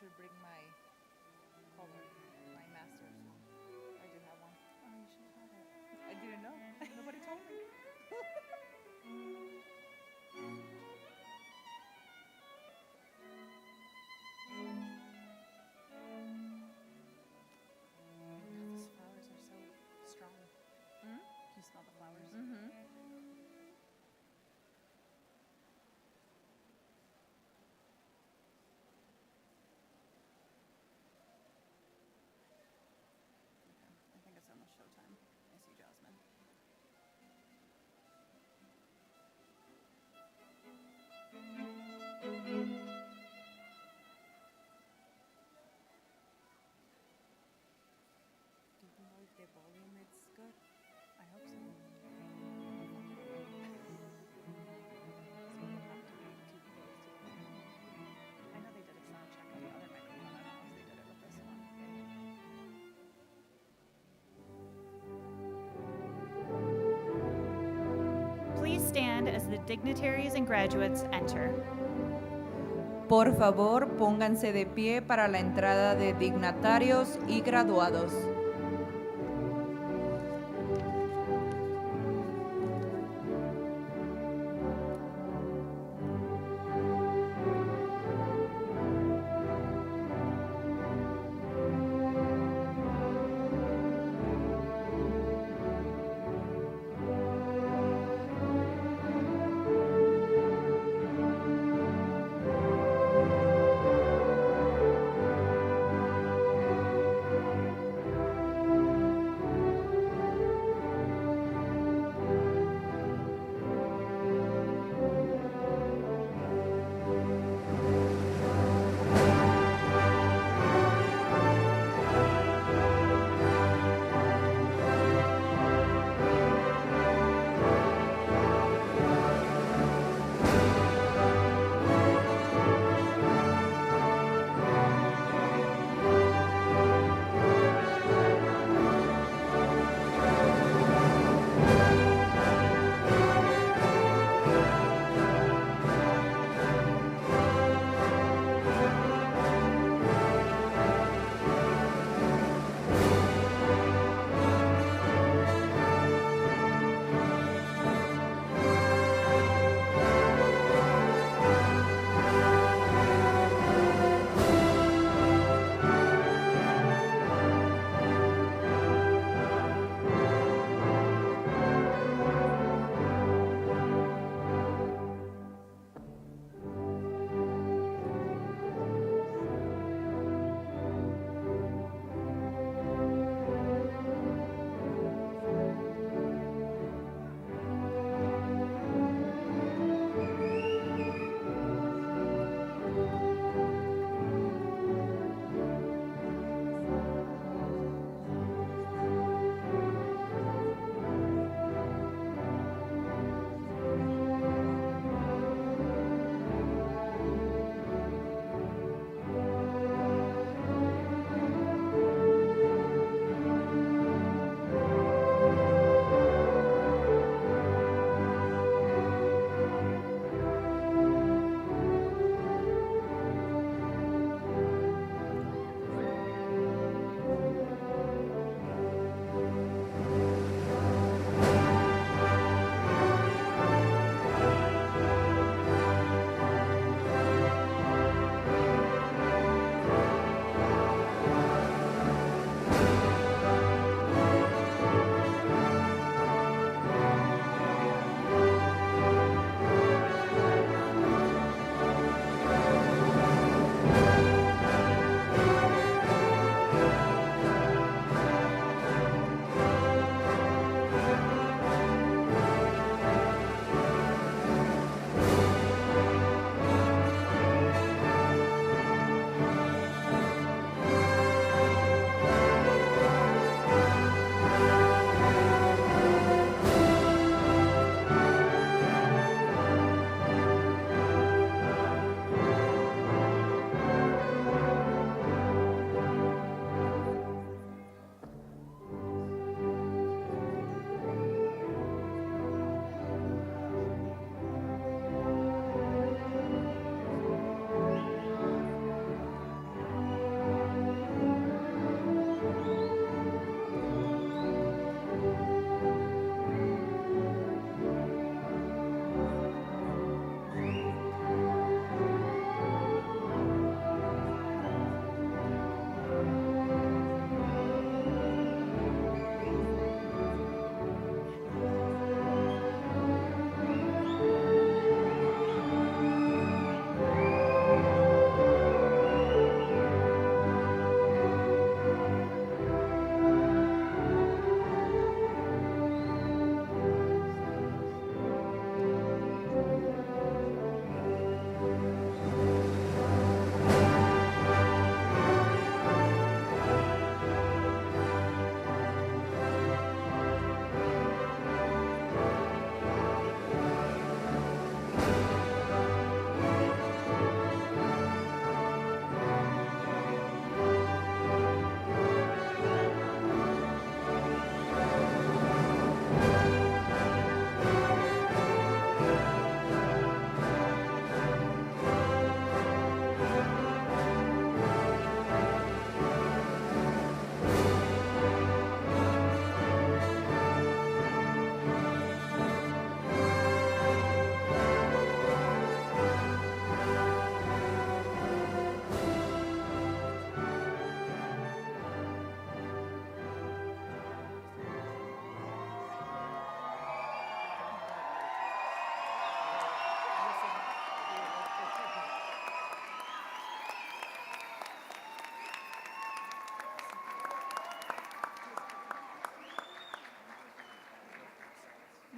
should bring my collar, my master's one. I do have one. Oh, you should have it. I didn't know. Nobody told me. These flowers are so strong. Mm? Can you smell the flowers? Mm-hmm. Okay. I think it's almost showtime. I see Jasmine. Do you know if the volume is good? I hope so. So we don't have to be too close to the mic. I know they did a sound check on the other microphone. I don't know if they did it with this one. Please stand as the dignitaries and graduates enter. Por favor, pónganse de pie para la entrada de dignatarios y graduados.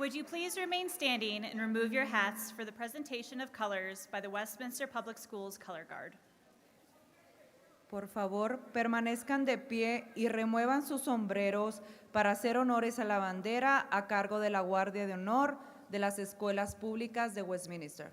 Would you please remain standing and remove your hats for the presentation of colors by the Westminster Public Schools Color Guard? Por favor, permanezcan de pie y remuevan sus sombreros para hacer honores a la bandera a cargo de la Guardia de Honor de las Escuelas Públicas de Westminster.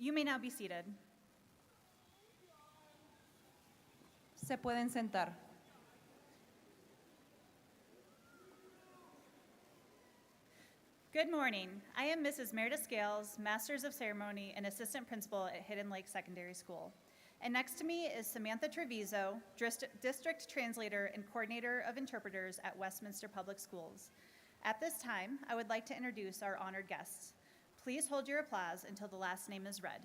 You may now be seated. Se pueden sentar. Good morning. I am Mrs. Meredith Scales, Masters of Ceremony and Assistant Principal at Hidden Lake Secondary School. And next to me is Samantha Treviso, District Translator and Coordinator of Interpreters at Westminster Public Schools. At this time, I would like to introduce our honored guests. Please hold your applause until the last name is read.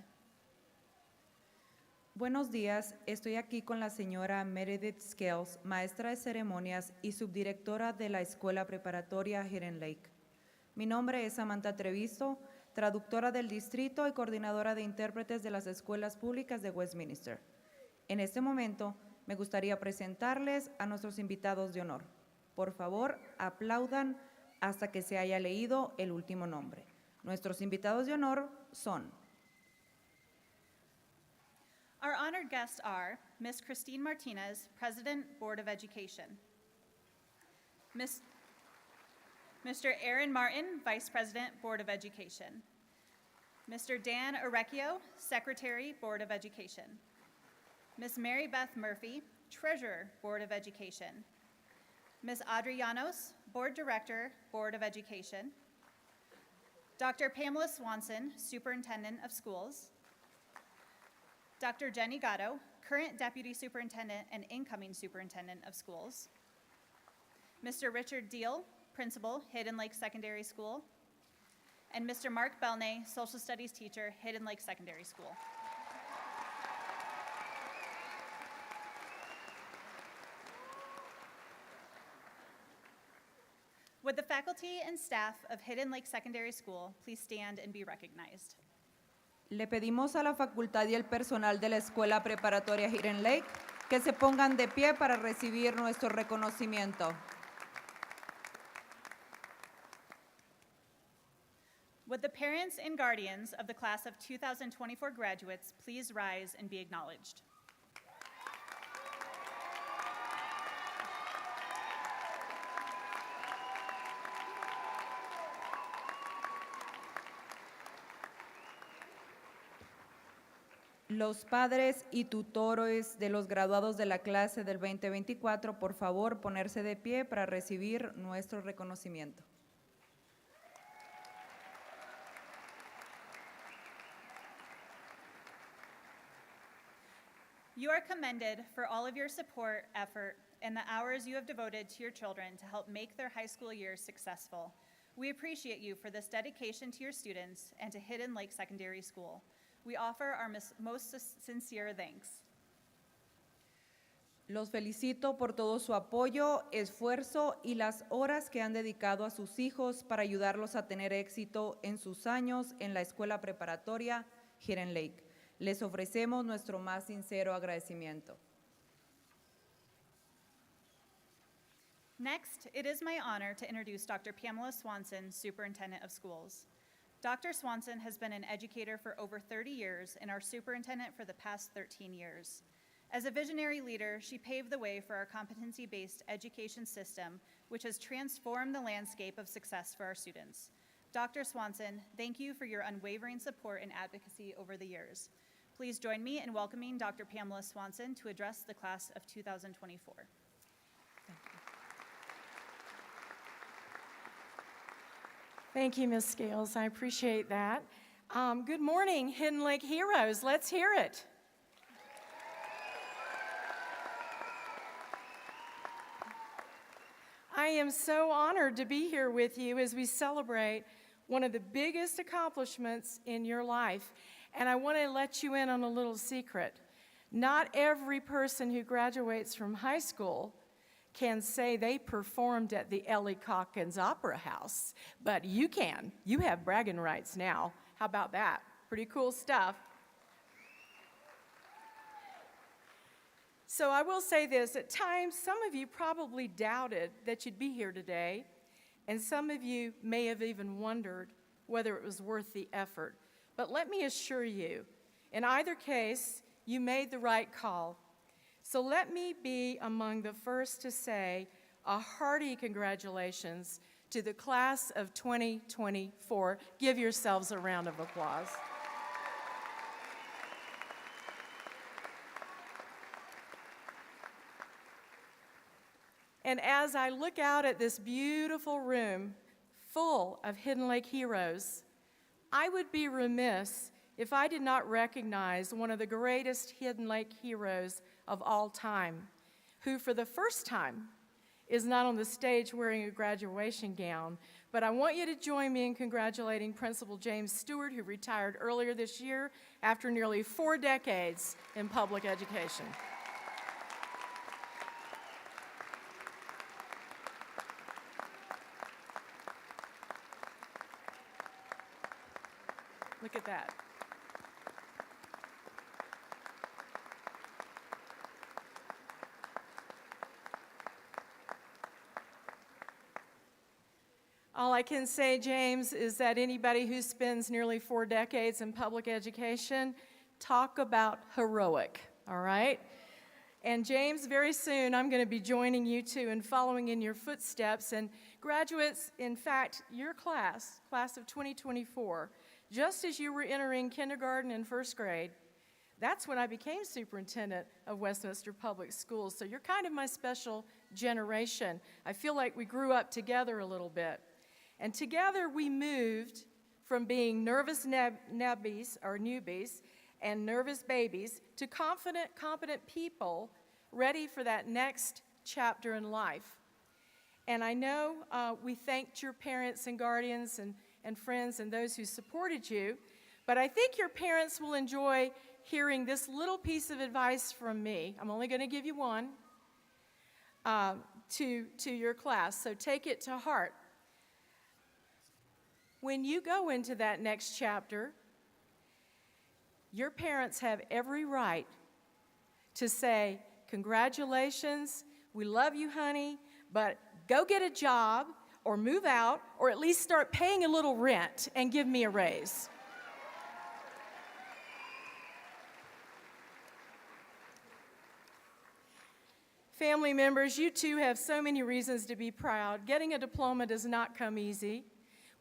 Buenos días, estoy aquí con la señora Meredith Scales, maestra de ceremonias y subdirectora de la Escuela Preparatoria Hidden Lake. Mi nombre es Samantha Treviso, traductora del distrito y coordinadora de intérpretes de las escuelas públicas de Westminster. En este momento, me gustaría presentarles a nuestros invitados de honor. Por favor, aplaudan hasta que se haya leído el último nombre. Nuestros invitados de honor son: Our honored guests are Ms. Christine Martinez, President, Board of Education. Mr. Aaron Martin, Vice President, Board of Education. Mr. Dan Orecchio, Secretary, Board of Education. Ms. Mary Beth Murphy, Treasurer, Board of Education. Ms. Audrey Llanos, Board Director, Board of Education. Dr. Pamela Swanson, Superintendent of Schools. Dr. Jenny Gatto, current Deputy Superintendent and incoming Superintendent of Schools. Mr. Richard Deal, Principal, Hidden Lake Secondary School. And Mr. Mark Belnay, Social Studies Teacher, Hidden Lake Secondary School. Would the faculty and staff of Hidden Lake Secondary School please stand and be recognized? Le pedimos a la facultad y el personal de la Escuela Preparatoria Hidden Lake que se pongan de pie para recibir nuestro reconocimiento. Would the parents and guardians of the class of 2024 graduates please rise and be acknowledged? Los padres y tutores de los graduados de la clase del 2024, por favor, ponerse de pie para recibir nuestro reconocimiento. You are commended for all of your support, effort, and the hours you have devoted to your children to help make their high school years successful. We appreciate you for this dedication to your students and to Hidden Lake Secondary School. We offer our most sincere thanks. Los felicito por todo su apoyo, esfuerzo y las horas que han dedicado a sus hijos para ayudarlos a tener éxito en sus años en la escuela preparatoria Hidden Lake. Les ofrecemos nuestro más sincero agradecimiento. Next, it is my honor to introduce Dr. Pamela Swanson, Superintendent of Schools. Dr. Swanson has been an educator for over 30 years and our superintendent for the past 13 years. As a visionary leader, she paved the way for our competency-based education system, which has transformed the landscape of success for our students. Dr. Swanson, thank you for your unwavering support and advocacy over the years. Please join me in welcoming Dr. Pamela Swanson to address the class of 2024. Thank you, Ms. Scales. I appreciate that. Good morning, Hidden Lake Heroes. Let's hear it. I am so honored to be here with you as we celebrate one of the biggest accomplishments in your life. And I want to let you in on a little secret. Not every person who graduates from high school can say they performed at the Ellie Calkins Opera House, but you can. You have bragging rights now. How about that? Pretty cool stuff. So I will say this, at times some of you probably doubted that you'd be here today, and some of you may have even wondered whether it was worth the effort. But let me assure you, in either case, you made the right call. So let me be among the first to say a hearty congratulations to the class of 2024. Give yourselves a round of applause. And as I look out at this beautiful room full of Hidden Lake heroes, I would be remiss if I did not recognize one of the greatest Hidden Lake heroes of all time, who for the first time is not on the stage wearing a graduation gown, but I want you to join me in congratulating Principal James Stewart, who retired earlier this year after nearly 4 decades in public education. Look at that. All I can say, James, is that anybody who spends nearly 4 decades in public education, talk about heroic, all right? And James, very soon I'm going to be joining you too and following in your footsteps. And graduates, in fact, your class of 2024, just as you were entering kindergarten and first grade, that's when I became superintendent of Westminster Public Schools. So you're kind of my special generation. I feel like we grew up together a little bit. And together we moved from being nervous newbies and nervous babies to confident, competent people ready for that next chapter in life. And I know we thanked your parents and guardians and friends and those who supported you, but I think your parents will enjoy hearing this little piece of advice from me. I'm only going to give you one to your class, so take it to heart. When you go into that next chapter, your parents have every right to say, congratulations, we love you, honey, but go get a job or move out or at least start paying a little rent and give me a raise. Family members, you too have so many reasons to be proud. Getting a diploma does not come easy.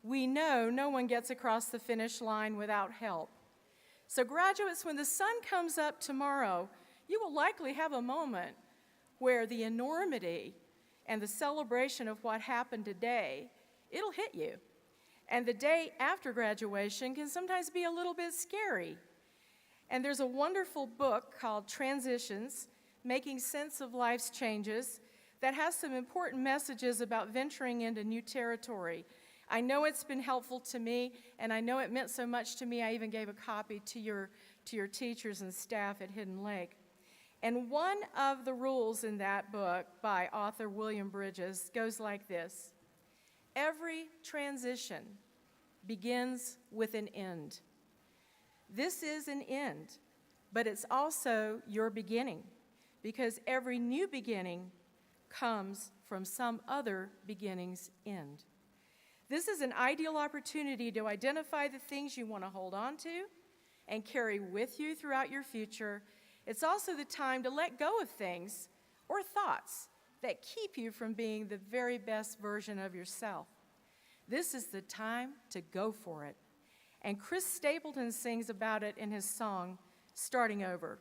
We know no one gets across the finish line without help. So graduates, when the sun comes up tomorrow, you will likely have a moment where the enormity and the celebration of what happened today, it'll hit you. And the day after graduation can sometimes be a little bit scary. And there's a wonderful book called Transitions, Making Sense of Life's Changes, that has some important messages about venturing into new territory. I know it's been helpful to me, and I know it meant so much to me, I even gave a copy to your teachers and staff at Hidden Lake. And one of the rules in that book by author William Bridges goes like this: every transition begins with an end. This is an end, but it's also your beginning, because every new beginning comes from some other beginning's end. This is an ideal opportunity to identify the things you want to hold on to and carry with you throughout your future. It's also the time to let go of things or thoughts that keep you from being the very best version of yourself. This is the time to go for it. And Chris Stapleton sings about it in his song, Starting Over.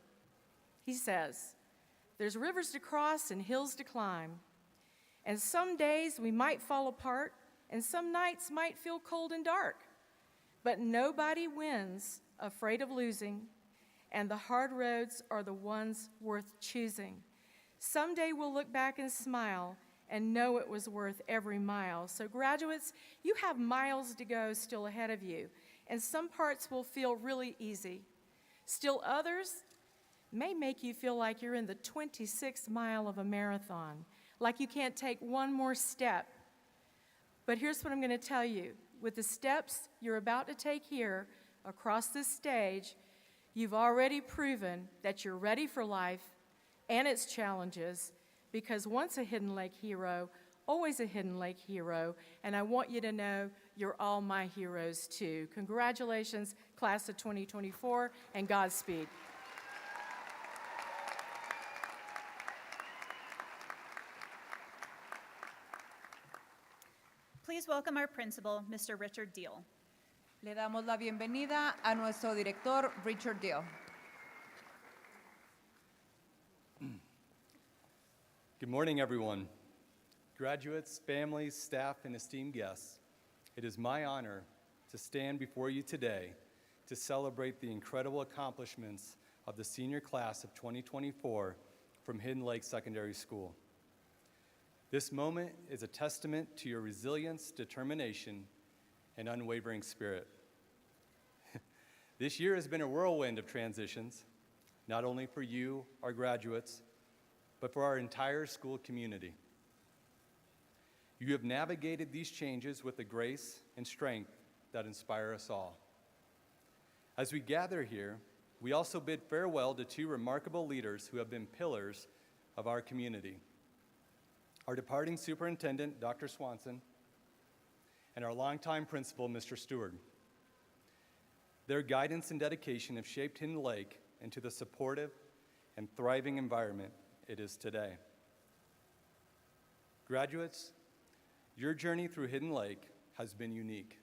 He says, "There's rivers to cross and hills to climb, and some days we might fall apart, and some nights might feel cold and dark. But nobody wins afraid of losing, and the hard roads are the ones worth choosing. Someday we'll look back and smile and know it was worth every mile." So graduates, you have miles to go still ahead of you, and some parts will feel really easy. Still others may make you feel like you're in the 26th mile of a marathon, like you can't take one more step. But here's what I'm going to tell you. With the steps you're about to take here across this stage, you've already proven that you're ready for life and its challenges, because once a Hidden Lake hero, always a Hidden Lake hero, and I want you to know you're all my heroes too. Congratulations, class of 2024, and Godspeed. Please welcome our principal, Mr. Richard Deal. Le damos la bienvenida a nuestro director, Richard Deal. Good morning, everyone. Graduates, families, staff, and esteemed guests, it is my honor to stand before you today to celebrate the incredible accomplishments of the senior class of 2024 from Hidden Lake Secondary School. This moment is a testament to your resilience, determination, and unwavering spirit. This year has been a whirlwind of transitions, not only for you, our graduates, but for our entire school community. You have navigated these changes with the grace and strength that inspire us all. As we gather here, we also bid farewell to two remarkable leaders who have been pillars of our community: our departing superintendent, Dr. Swanson, and our longtime principal, Mr. Stewart. Their guidance and dedication have shaped Hidden Lake into the supportive and thriving environment it is today. Graduates, your journey through Hidden Lake has been unique.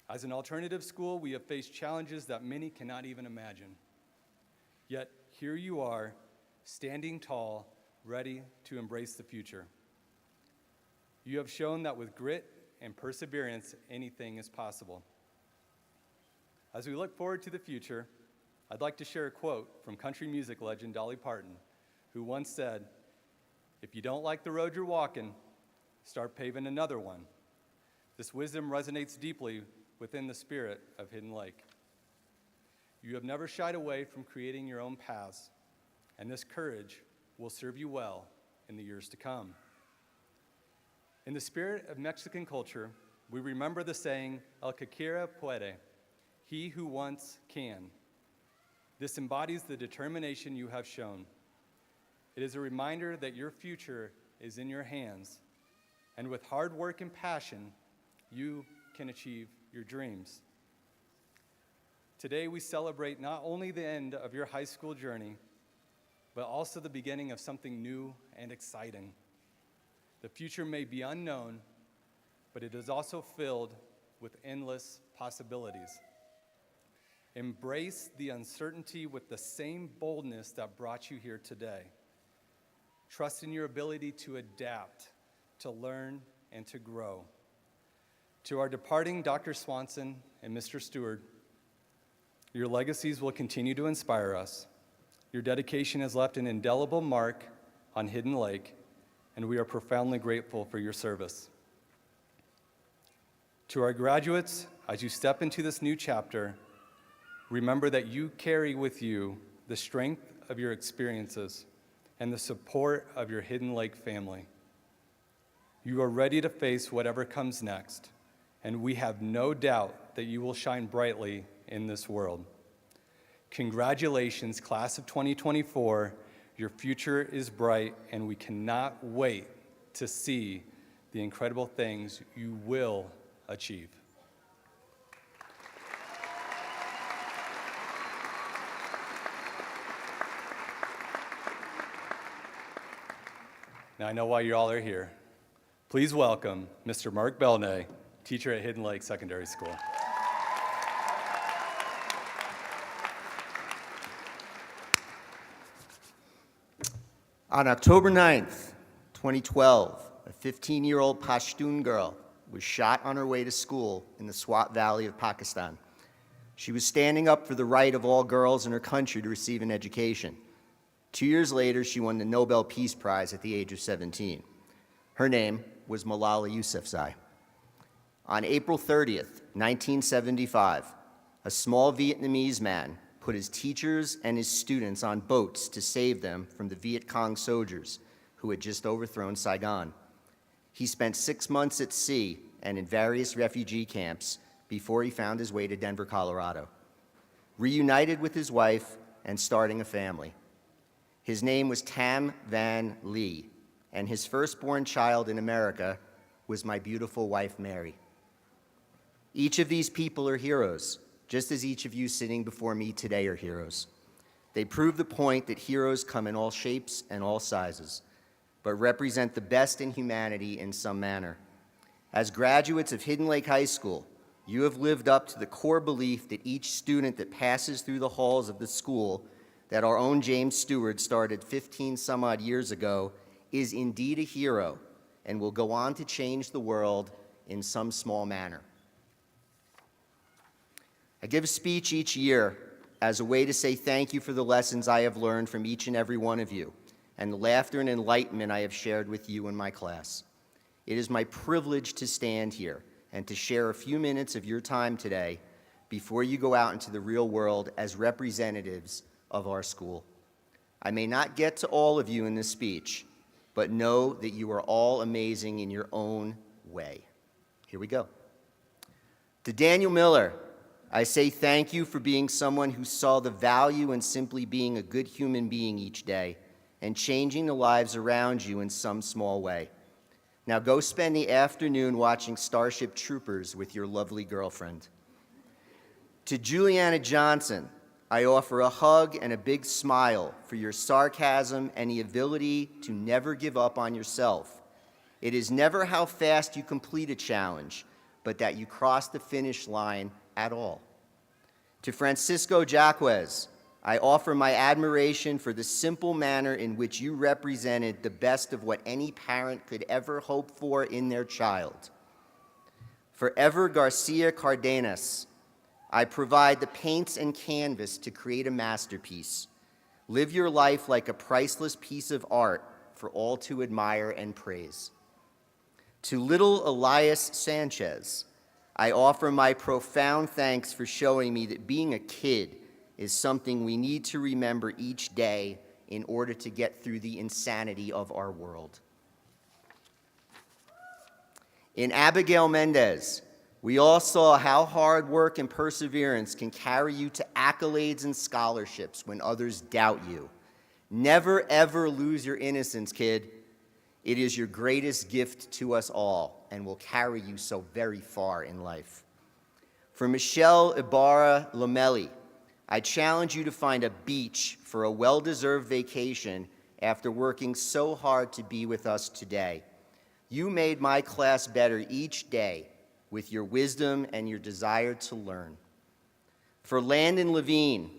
As an alternative school, we have faced challenges that many cannot even imagine. Yet here you are, standing tall, ready to embrace the future. You have shown that with grit and perseverance, anything is possible. As we look forward to the future, I'd like to share a quote from country music legend Dolly Parton, who once said, "If you don't like the road you're walking, start paving another one." This wisdom resonates deeply within the spirit of Hidden Lake. You have never shied away from creating your own paths, and this courage will serve you well in the years to come. In the spirit of Mexican culture, we remember the saying, "El que quiera puede," he who wants can. This embodies the determination you have shown. It is a reminder that your future is in your hands, and with hard work and passion, you can achieve your dreams. Today, we celebrate not only the end of your high school journey, but also the beginning of something new and exciting. The future may be unknown, but it is also filled with endless possibilities. Embrace the uncertainty with the same boldness that brought you here today. Trust in your ability to adapt, to learn, and to grow. To our departing Dr. Swanson and Mr. Stewart, Your legacies will continue to inspire us. Your dedication has left an indelible mark on Hidden Lake, and we are profoundly grateful for your service. To our graduates, as you step into this new chapter, remember that you carry with you the strength of your experiences and the support of your Hidden Lake family. You are ready to face whatever comes next, and we have no doubt that you will shine brightly in this world. Congratulations, class of 2024. Your future is bright, and we cannot wait to see the incredible things you will achieve. Now I know why you all are here. Please welcome Mr. Mark Belnay, teacher at Hidden Lake Secondary School. On October 9th, 2012, a 15-year-old Pashtun girl was shot on her way to school in the Swat Valley of Pakistan. She was standing up for the right of all girls in her country to receive an education. 2 years later, she won the Nobel Peace Prize at the age of 17. Her name was Malala Yousafzai. On April 30th, 1975, a small Vietnamese man put his teachers and his students on boats to save them from the Viet Cong soldiers who had just overthrown Saigon. He spent 6 months at sea and in various refugee camps before he found his way to Denver, Colorado, reunited with his wife and starting a family. His name was Tam Van Lee, and his firstborn child in America was my beautiful wife, Mary. Each of these people are heroes, just as each of you sitting before me today are heroes. They prove the point that heroes come in all shapes and all sizes, but represent the best in humanity in some manner. As graduates of Hidden Lake High School, you have lived up to the core belief that each student that passes through the halls of the school that our own James Stewart started 15 some odd years ago is indeed a hero and will go on to change the world in some small manner. I give a speech each year as a way to say thank you for the lessons I have learned from each and every one of you and the laughter and enlightenment I have shared with you in my class. It is my privilege to stand here and to share a few minutes of your time today before you go out into the real world as representatives of our school. I may not get to all of you in this speech, but know that you are all amazing in your own way. Here we go. To Daniel Miller, I say thank you for being someone who saw the value in simply being a good human being each day and changing the lives around you in some small way. Now go spend the afternoon watching Starship Troopers with your lovely girlfriend. To Juliana Johnson, I offer a hug and a big smile for your sarcasm and the ability to never give up on yourself. It is never how fast you complete a challenge, but that you cross the finish line at all. To Francisco Jaquez, I offer my admiration for the simple manner in which you represented the best of what any parent could ever hope for in their child. For Ever Garcia Cardenas, I provide the paints and canvas to create a masterpiece. Live your life like a priceless piece of art for all to admire and praise. To little Elias Sanchez, I offer my profound thanks for showing me that being a kid is something we need to remember each day in order to get through the insanity of our world. In Abigail Mendez, we all saw how hard work and perseverance can carry you to accolades and scholarships when others doubt you. Never, ever lose your innocence, kid. It is your greatest gift to us all and will carry you so very far in life. For Michelle Ibarra Lamelli, I challenge you to find a beach for a well-deserved vacation after working so hard to be with us today. You made my class better each day with your wisdom and your desire to learn. For Landon Levine,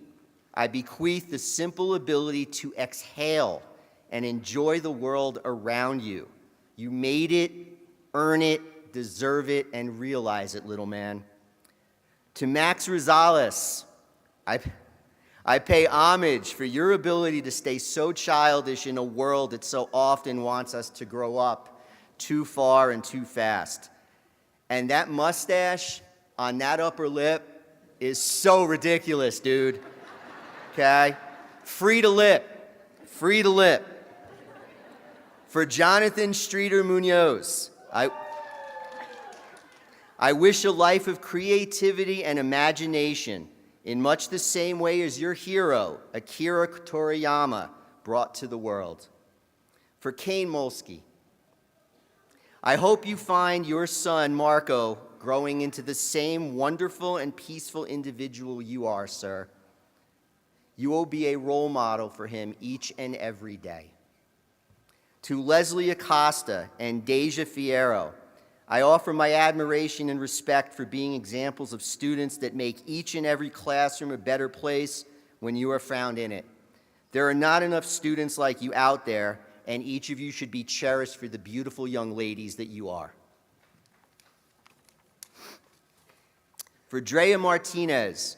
I bequeath the simple ability to exhale and enjoy the world around you. You made it, earn it, deserve it, and realize it, little man. To Max Rosales, I pay homage for your ability to stay so childish in a world that so often wants us to grow up too far and too fast. And that mustache on that upper lip is so ridiculous, dude. Okay? Free to lip. Free to lip. For Jonathan Streeter Munoz, I wish a life of creativity and imagination in much the same way as your hero, Akira Toriyama, brought to the world. For Kane Molsky, I hope you find your son, Marco, growing into the same wonderful and peaceful individual you are, sir. You will be a role model for him each and every day. To Leslie Acosta and Deja Fierro, I offer my admiration and respect for being examples of students that make each and every classroom a better place when you are found in it. There are not enough students like you out there, and each of you should be cherished for the beautiful young ladies that you are. For Drea Martinez,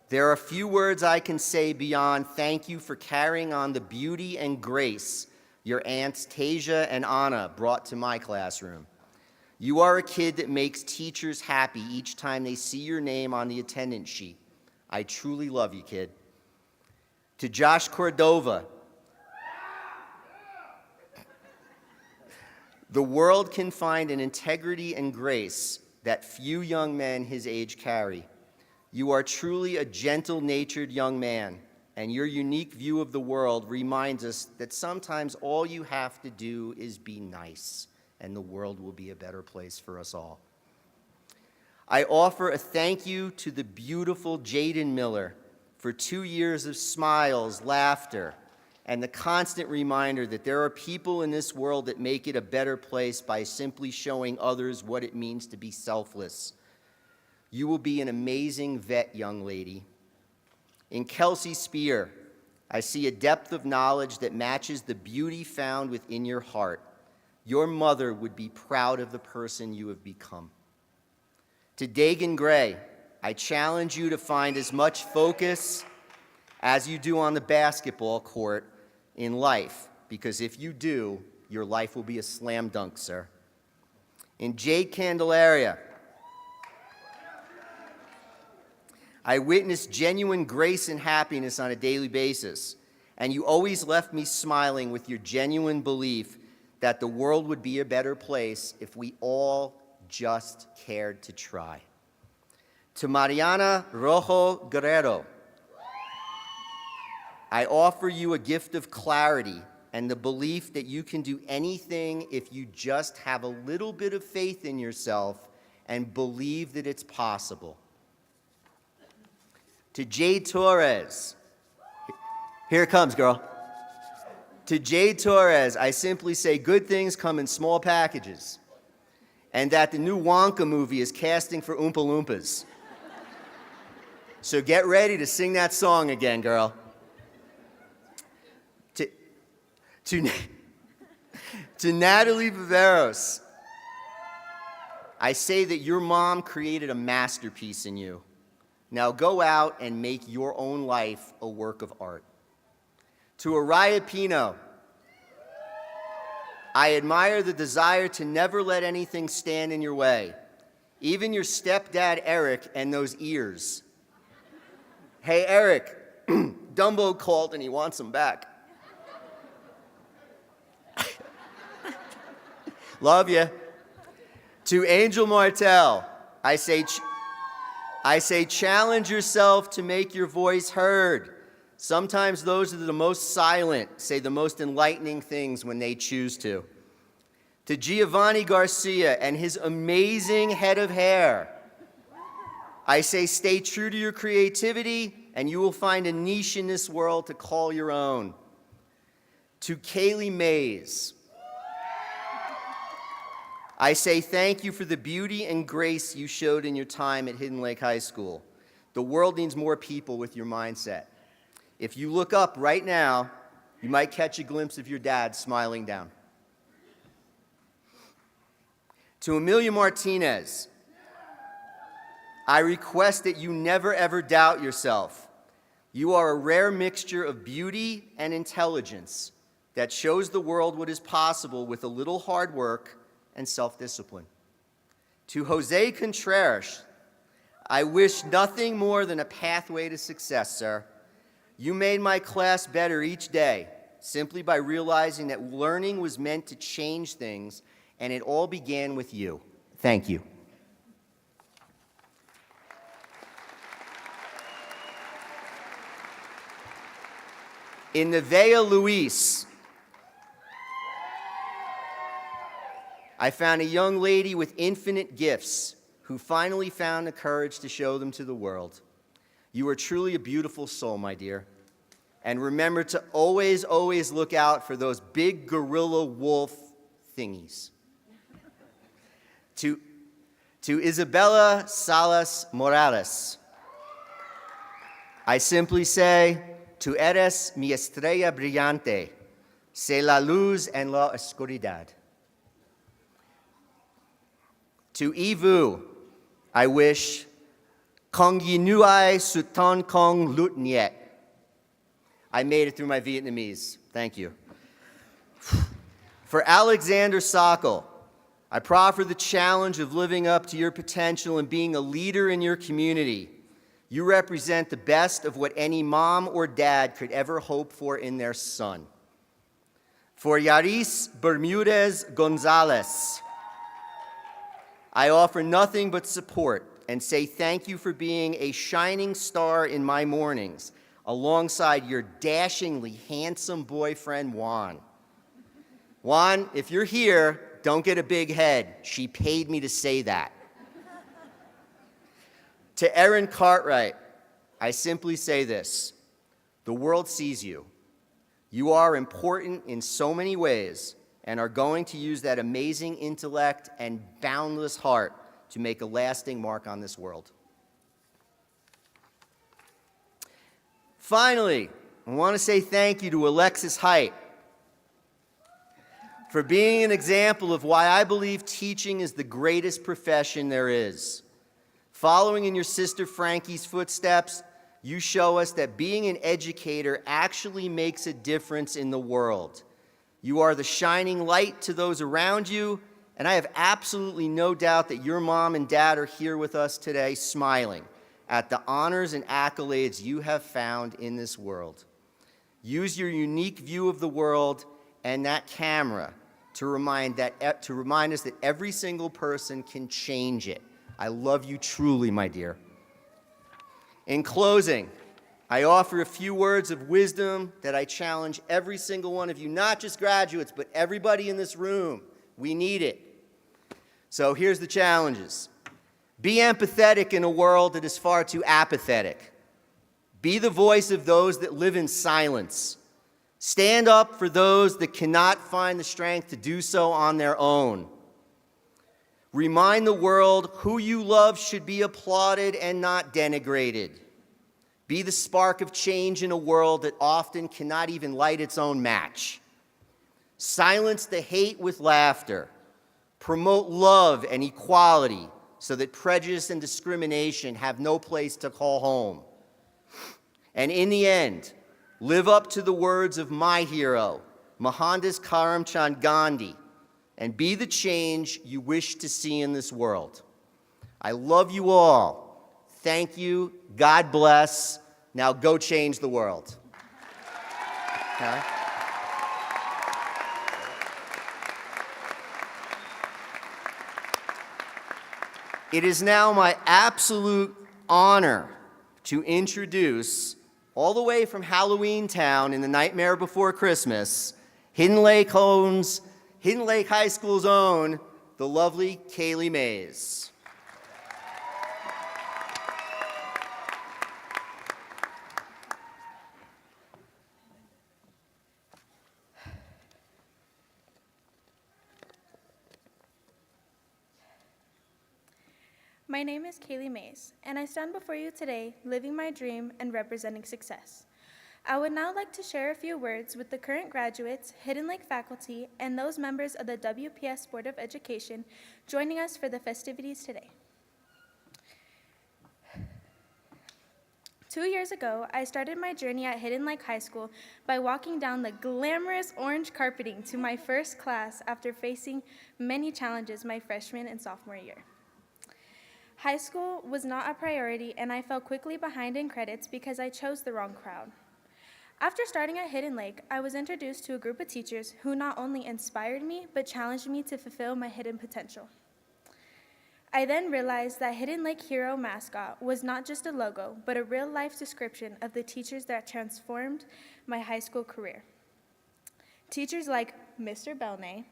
there are few words I can say beyond thank you for carrying on the beauty and grace your aunts Tasia and Anna brought to my classroom. You are a kid that makes teachers happy each time they see your name on the attendance sheet. I truly love you, kid. To Josh Cordova, the world can find an integrity and grace that few young men his age carry. You are truly a gentle-natured young man, and your unique view of the world reminds us that sometimes all you have to do is be nice, and the world will be a better place for us all. I offer a thank you to the beautiful Jaden Miller for 2 years of smiles, laughter, and the constant reminder that there are people in this world that make it a better place by simply showing others what it means to be selfless. You will be an amazing vet, young lady. In Kelsey Spear, I see a depth of knowledge that matches the beauty found within your heart. Your mother would be proud of the person you have become. To Dagan Gray, I challenge you to find as much focus as you do on the basketball court in life, because if you do, your life will be a slam dunk, sir. In Jade Candelaria, I witnessed genuine grace and happiness on a daily basis, and you always left me smiling with your genuine belief that the world would be a better place if we all just cared to try. To Mariana Rojo Guerrero, I offer you a gift of clarity and the belief that you can do anything if you just have a little bit of faith in yourself and believe that it's possible. To Jade Torres, here it comes, girl. To Jade Torres, I simply say good things come in small packages, and that the new Wonka movie is casting for Oompa Loompas. So get ready to sing that song again, girl. To Natalie Viveros, I say that your mom created a masterpiece in you. Now go out and make your own life a work of art. To Araya Pino, I admire the desire to never let anything stand in your way, even your stepdad Eric and those ears. Hey Eric, Dumbo called and he wants him back. Love you. To Angel Martell, I say challenge yourself to make your voice heard. Sometimes those are the most silent say the most enlightening things when they choose to. To Giovanni Garcia and his amazing head of hair, I say stay true to your creativity and you will find a niche in this world to call your own. To Kaylee Mays, I say thank you for the beauty and grace you showed in your time at Hidden Lake High School. The world needs more people with your mindset. If you look up right now, you might catch a glimpse of your dad smiling down. To Amelia Martinez, I request that you never ever doubt yourself. You are a rare mixture of beauty and intelligence that shows the world what is possible with a little hard work and self-discipline. To Jose Contreras, I wish nothing more than a pathway to success, sir. You made my class better each day simply by realizing that learning was meant to change things, and it all began with you. Thank you. In Nevaeh Luis, I found a young lady with infinite gifts who finally found the courage to show them to the world. You are truly a beautiful soul, my dear. And remember to always, always look out for those big gorilla wolf thingies. To Isabella Salas Morales, I simply say, tú eres mi estrella brillante, sé la luz en la oscuridad. To Ivu, I wish, kong yinuai suton kong lut niet. I made it through my Vietnamese. Thank you. For Alexander Sokol, I proffer the challenge of living up to your potential and being a leader in your community. You represent the best of what any mom or dad could ever hope for in their son. For Yaris Bermudez Gonzalez, I offer nothing but support and say thank you for being a shining star in my mornings, alongside your dashingly handsome boyfriend, Juan. Juan, if you're here, don't get a big head. She paid me to say that. To Erin Cartwright, I simply say this: the world sees you. You are important in so many ways and are going to use that amazing intellect and boundless heart to make a lasting mark on this world. Finally, I want to say thank you to Alexis Height for being an example of why I believe teaching is the greatest profession there is. Following in your sister Frankie's footsteps, you show us that being an educator actually makes a difference in the world. You are the shining light to those around you, and I have absolutely no doubt that your mom and dad are here with us today smiling at the honors and accolades you have found in this world. Use your unique view of the world and that camera to remind us that every single person can change it. I love you truly, my dear. In closing, I offer a few words of wisdom that I challenge every single one of you, not just graduates, but everybody in this room. We need it. So here's the challenges. Be empathetic in a world that is far too apathetic. Be the voice of those that live in silence. Stand up for those that cannot find the strength to do so on their own. Remind the world who you love should be applauded and not denigrated. Be the spark of change in a world that often cannot even light its own match. Silence the hate with laughter. Promote love and equality so that prejudice and discrimination have no place to call home. And in the end, live up to the words of my hero, Mohandas Karamchand Gandhi, and be the change you wish to see in this world. I love you all. Thank you. God bless. Now go change the world. Okay? It is now my absolute honor to introduce, all the way from Halloween Town in The Nightmare Before Christmas, Hidden Lake High School's own, the lovely Kaylee Mays. My name is Kaylee Mays, and I stand before you today living my dream and representing success. I would now like to share a few words with the current graduates, Hidden Lake faculty, and those members of the WPS Board of Education joining us for the festivities today. 2 years ago, I started my journey at Hidden Lake High School by walking down the glamorous orange carpeting to my first class after facing many challenges my freshman and sophomore year. High school was not a priority, and I fell quickly behind in credits because I chose the wrong crowd. After starting at Hidden Lake, I was introduced to a group of teachers who not only inspired me, but challenged me to fulfill my hidden potential. I then realized that Hidden Lake Hero mascot was not just a logo, but a real-life description of the teachers that transformed my high school career. Teachers like Mr. Belnay,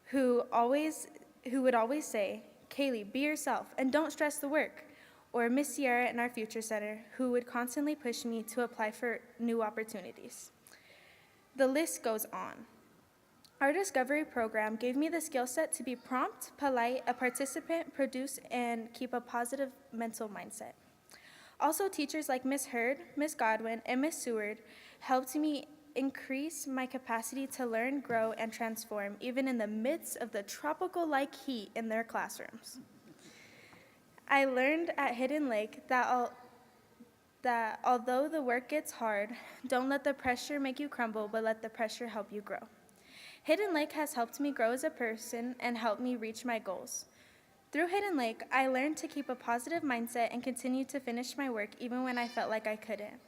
who would always say, "Kaylee, be yourself and don't stress the work," or Miss Sierra in our Future Center, who would constantly push me to apply for new opportunities. The list goes on. Our Discovery program gave me the skill set to be prompt, polite, a participant, produce, and keep a positive mental mindset. Also, teachers like Miss Hurd, Miss Godwin, and Miss Seward helped me increase my capacity to learn, grow, and transform, even in the midst of the tropical-like heat in their classrooms. I learned at Hidden Lake that although the work gets hard, don't let the pressure make you crumble, but let the pressure help you grow. Hidden Lake has helped me grow as a person and helped me reach my goals. Through Hidden Lake, I learned to keep a positive mindset and continue to finish my work even when I felt like I couldn't.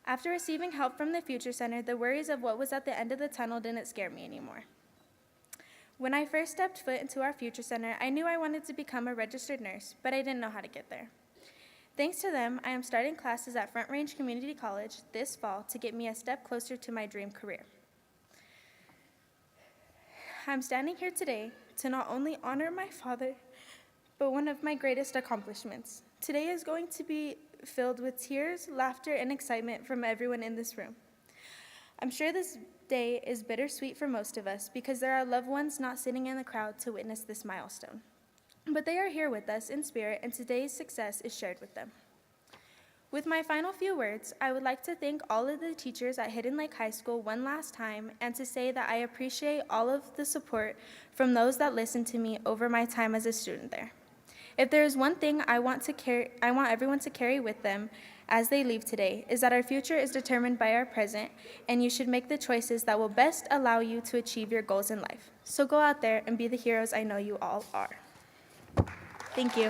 After receiving help from the Future Center, the worries of what was at the end of the tunnel didn't scare me anymore. When I first stepped foot into our Future Center, I knew I wanted to become a registered nurse, but I didn't know how to get there. Thanks to them, I am starting classes at Front Range Community College this fall to get me a step closer to my dream career. I'm standing here today to not only honor my father, but one of my greatest accomplishments. Today is going to be filled with tears, laughter, and excitement from everyone in this room. I'm sure this day is bittersweet for most of us because there are loved ones not sitting in the crowd to witness this milestone. But they are here with us in spirit, and today's success is shared with them. With my final few words, I would like to thank all of the teachers at Hidden Lake High School one last time and to say that I appreciate all of the support from those that listened to me over my time as a student there. If there is one thing I want everyone to carry with them as they leave today, is that our future is determined by our present, and you should make the choices that will best allow you to achieve your goals in life. So go out there and be the heroes I know you all are. Thank you.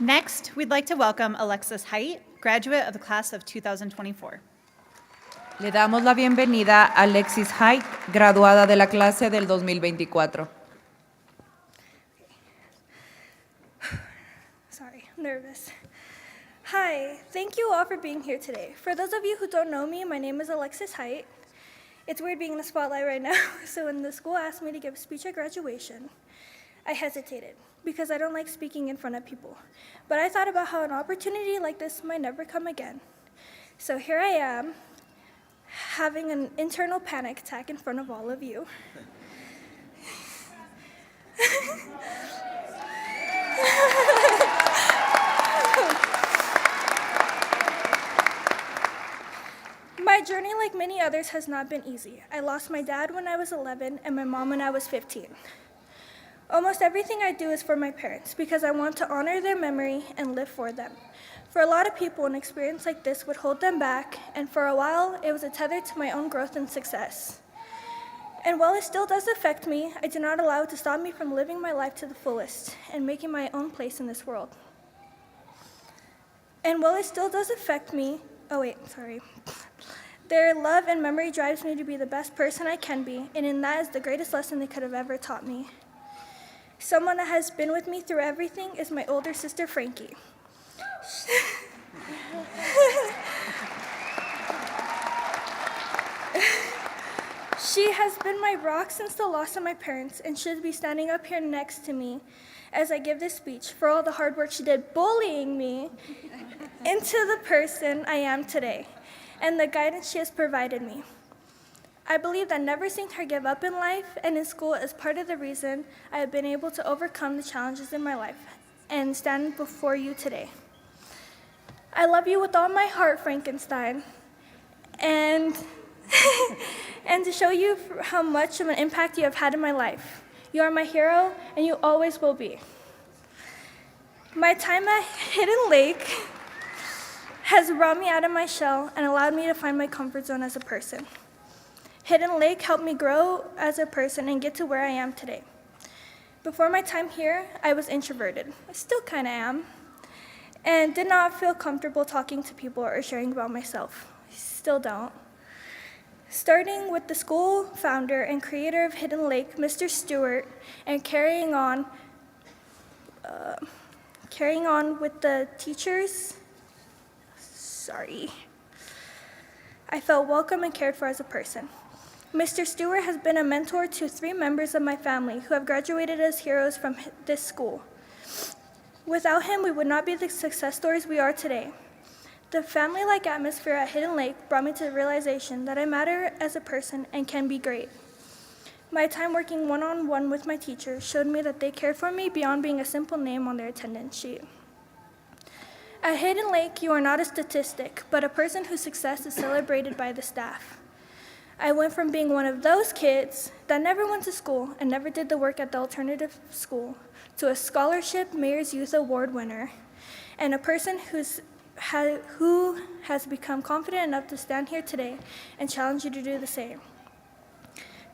Next, we'd like to welcome Alexis Height, graduate of the class of 2024. Le damos la bienvenida a Alexis Height, graduada de la clase del 2024. Sorry, I'm nervous. Hi, thank you all for being here today. For those of you who don't know me, my name is Alexis Height. It's weird being in the spotlight right now, so when the school asked me to give a speech at graduation, I hesitated because I don't like speaking in front of people. But I thought about how an opportunity like this might never come again. So here I am, having an internal panic attack in front of all of you. My journey, like many others, has not been easy. I lost my dad when I was 11 and my mom when I was 15. Almost everything I do is for my parents because I want to honor their memory and live for them. For a lot of people, an experience like this would hold them back, and for a while, it was a tether to my own growth and success. And while it still does affect me, I do not allow it to stop me from living my life to the fullest and making my own place in this world. And while it still does affect me, their love and memory drives me to be the best person I can be, and in that is the greatest lesson they could have ever taught me. Someone that has been with me through everything is my older sister, Frankie. She has been my rock since the loss of my parents and should be standing up here next to me as I give this speech for all the hard work she did bullying me into the person I am today and the guidance she has provided me. I believe that never seeing her give up in life and in school is part of the reason I have been able to overcome the challenges in my life and stand before you today. I love you with all my heart, Frankenstein, and and to show you how much of an impact you have had in my life. You are my hero, and you always will be. My time at Hidden Lake has brought me out of my shell and allowed me to find my comfort zone as a person. Hidden Lake helped me grow as a person and get to where I am today. Before my time here, I was introverted. I still kind of am, and did not feel comfortable talking to people or sharing about myself. I still don't. Starting with the school founder and creator of Hidden Lake, Mr. Stewart, and carrying on with the teachers, I felt welcome and cared for as a person. Mr. Stewart has been a mentor to 3 members of my family who have graduated as heroes from this school. Without him, we would not be the success stories we are today. The family-like atmosphere at Hidden Lake brought me to the realization that I matter as a person and can be great. My time working one-on-one with my teachers showed me that they cared for me beyond being a simple name on their attendance sheet. At Hidden Lake, you are not a statistic, but a person whose success is celebrated by the staff. I went from being one of those kids that never went to school and never did the work at the alternative school to a scholarship Mayor's Youth Award winner and a person who has become confident enough to stand here today and challenge you to do the same.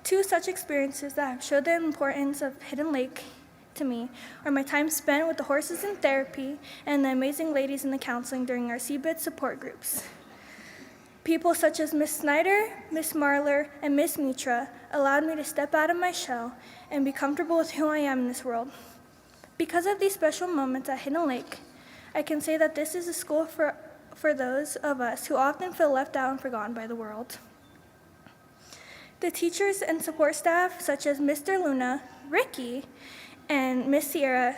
2 such experiences that have showed the importance of Hidden Lake to me are my time spent with the horses in therapy and the amazing ladies in the counseling during our CBID support groups. People such as Miss Snyder, Miss Marler, and Miss Mitra allowed me to step out of my shell and be comfortable with who I am in this world. Because of these special moments at Hidden Lake, I can say that this is a school for those of us who often feel left out and forgotten by the world. The teachers and support staff, such as Mr. Luna, Ricky, and Miss Sierra,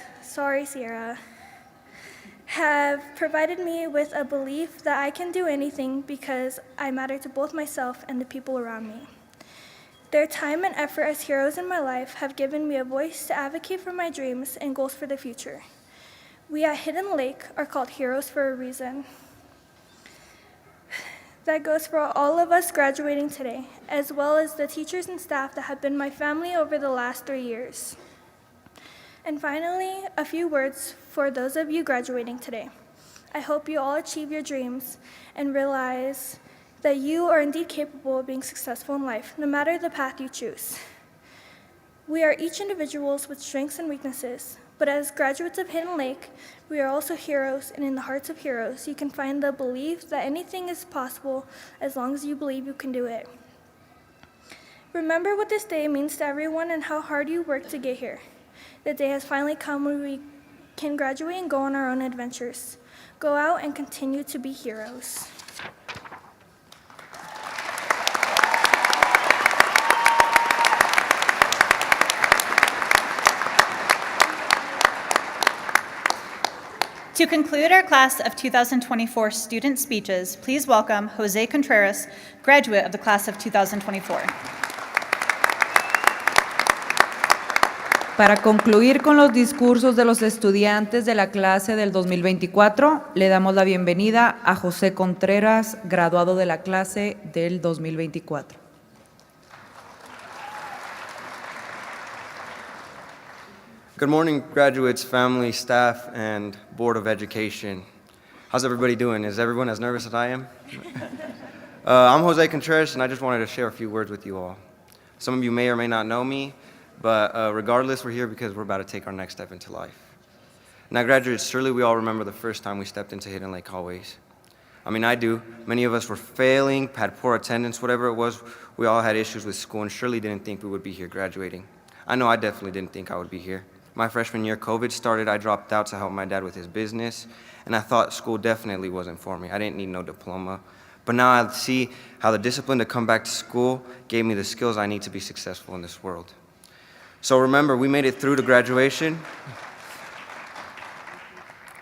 have provided me with a belief that I can do anything because I matter to both myself and the people around me. Their time and effort as heroes in my life have given me a voice to advocate for my dreams and goals for the future. We at Hidden Lake are called heroes for a reason. That goes for all of us graduating today, as well as the teachers and staff that have been my family over the last 3 years. And finally, a few words for those of you graduating today. I hope you all achieve your dreams and realize that you are indeed capable of being successful in life, no matter the path you choose. We are each individuals with strengths and weaknesses, but as graduates of Hidden Lake, we are also heroes, and in the hearts of heroes, you can find the belief that anything is possible as long as you believe you can do it. Remember what this day means to everyone and how hard you worked to get here. The day has finally come when we can graduate and go on our own adventures. Go out and continue to be heroes. To conclude our class of 2024 student speeches, please welcome Jose Contreras, graduate of the class of 2024. Para concluir con los discursos de los estudiantes de la clase del 2024, le damos la bienvenida a José Contreras, graduado de la clase del 2024. Good morning, graduates, family, staff, and Board of Education. How's everybody doing? Is everyone as nervous as I am? I'm Jose Contreras, and I just wanted to share a few words with you all. Some of you may or may not know me, but regardless, we're here because we're about to take our next step into life. Now, graduates, surely we all remember the first time we stepped into Hidden Lake hallways. I mean, I do. Many of us were failing, had poor attendance, whatever it was. We all had issues with school and surely didn't think we would be here graduating. I know I definitely didn't think I would be here. My freshman year, COVID started. I dropped out to help my dad with his business, and I thought school definitely wasn't for me. I didn't need no diploma. But now I see how the discipline to come back to school gave me the skills I need to be successful in this world. So remember, we made it through to graduation.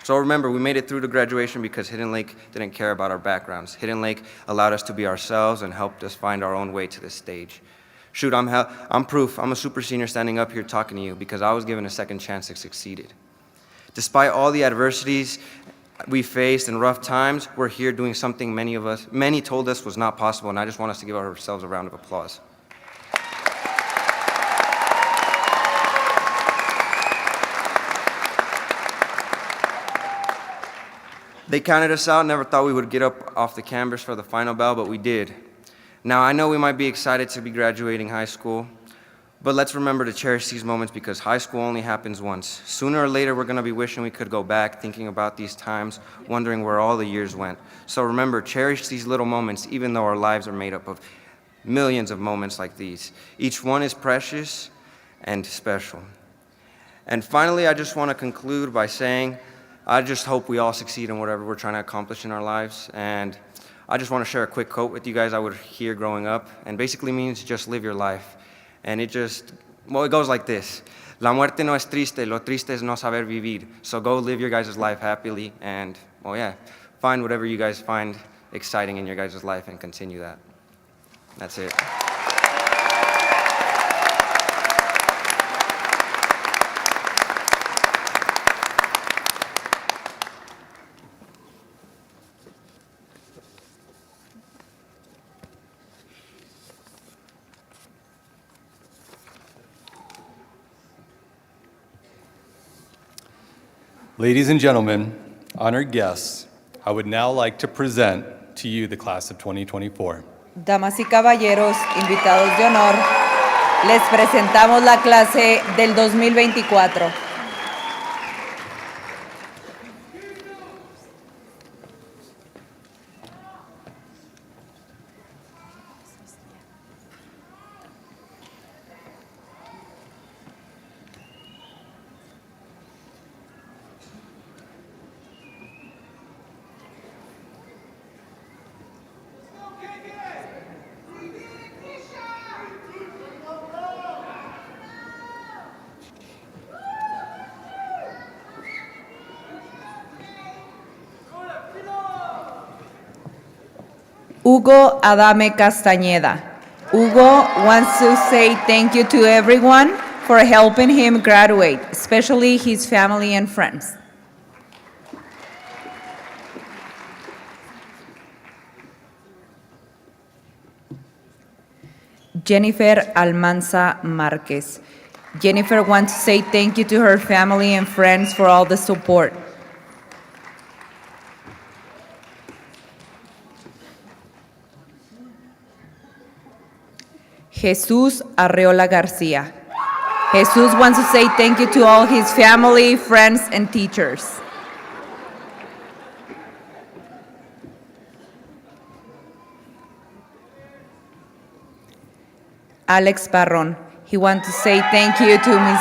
Because Hidden Lake didn't care about our backgrounds. Hidden Lake allowed us to be ourselves and helped us find our own way to this stage. Shoot, I'm proof. I'm a super senior standing up here talking to you because I was given a second chance and succeeded. Despite all the adversities we faced and rough times, we're here doing something many told us was not possible, and I just want us to give ourselves a round of applause. They counted us out, never thought we would get up off the campus for the final bell, but we did. Now, I know we might be excited to be graduating high school, but let's remember to cherish these moments because high school only happens once. Sooner or later, we're gonna be wishing we could go back, thinking about these times, wondering where all the years went. So remember, cherish these little moments, even though our lives are made up of millions of moments like these. Each one is precious and special. And finally, I just wanna conclude by saying, I just hope we all succeed in whatever we're trying to accomplish in our lives. And I just want to share a quick quote with you guys I would hear growing up, and basically means just live your life. And it goes like this. La muerte no es triste, lo triste es no saber vivir. So go live your guys' life happily, and, well, yeah, find whatever you guys find exciting in your guys' life and continue that. That's it. Ladies and gentlemen, honored guests, I would now like to present to you the class of 2024. Damas y caballeros, invitados de honor, les presentamos la clase del 2024. Hugo Adame Castañeda. Hugo wants to say thank you to everyone for helping him graduate, especially his family and friends. Jennifer Almanza Marquez. Jennifer wants to say thank you to her family and friends for all the support. Jesus Arreola Garcia. Jesus wants to say thank you to all his family, friends, and teachers. Alex Barron. He wants to say thank you to Ms.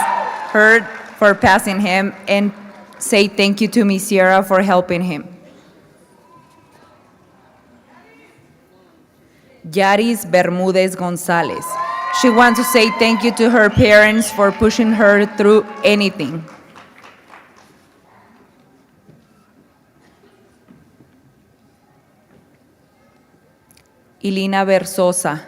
Hurd for passing him and say thank you to Ms. Sierra for helping him. Yaris Bermudez Gonzalez. She wants to say thank you to her parents for pushing her through anything. Elena Versosa.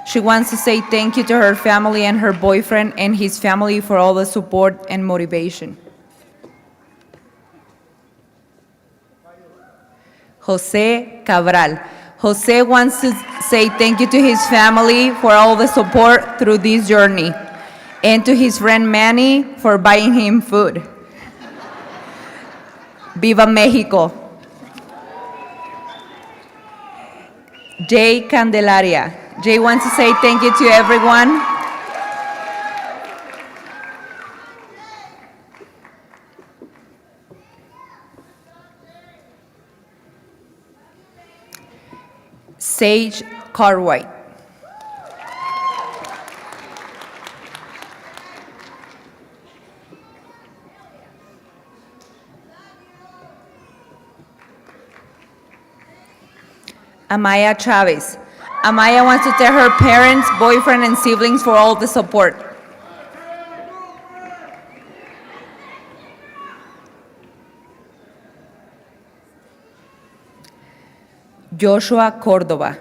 She wants to say thank you to her family and her boyfriend and his family for all the support and motivation. Jose Cabral. Jose wants to say thank you to his family for all the support through this journey, and to his friend Manny for buying him food. Viva Mexico. Jay Candelaria. Jay wants to say thank you to everyone. Sage Cartwright. Amaya Chavez. Amaya wants to thank her parents, boyfriend, and siblings for all the support. Joshua Cordova.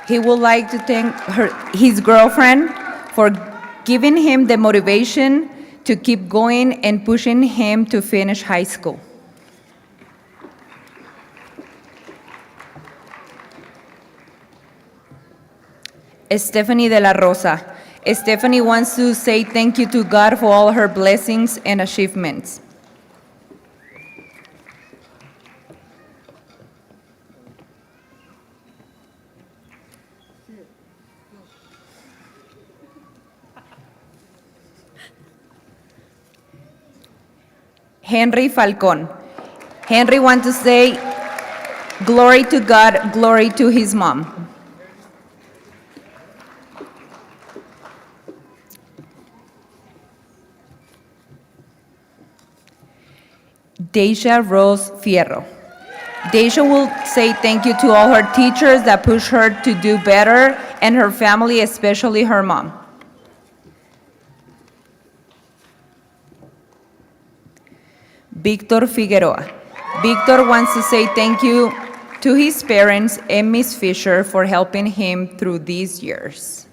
He would like to thank his girlfriend for giving him the motivation to keep going and pushing him to finish high school. Stephanie de la Rosa. Stephanie wants to say thank you to God for all her blessings and achievements. Henry Falcon. Henry wants to say, glory to God, glory to his mom. Deja Rose Fierro. Deja will say thank you to all her teachers that push her to do better and her family, especially her mom. Victor Figueroa. Victor wants to say thank you to his parents and Miss Fisher for helping him through these years.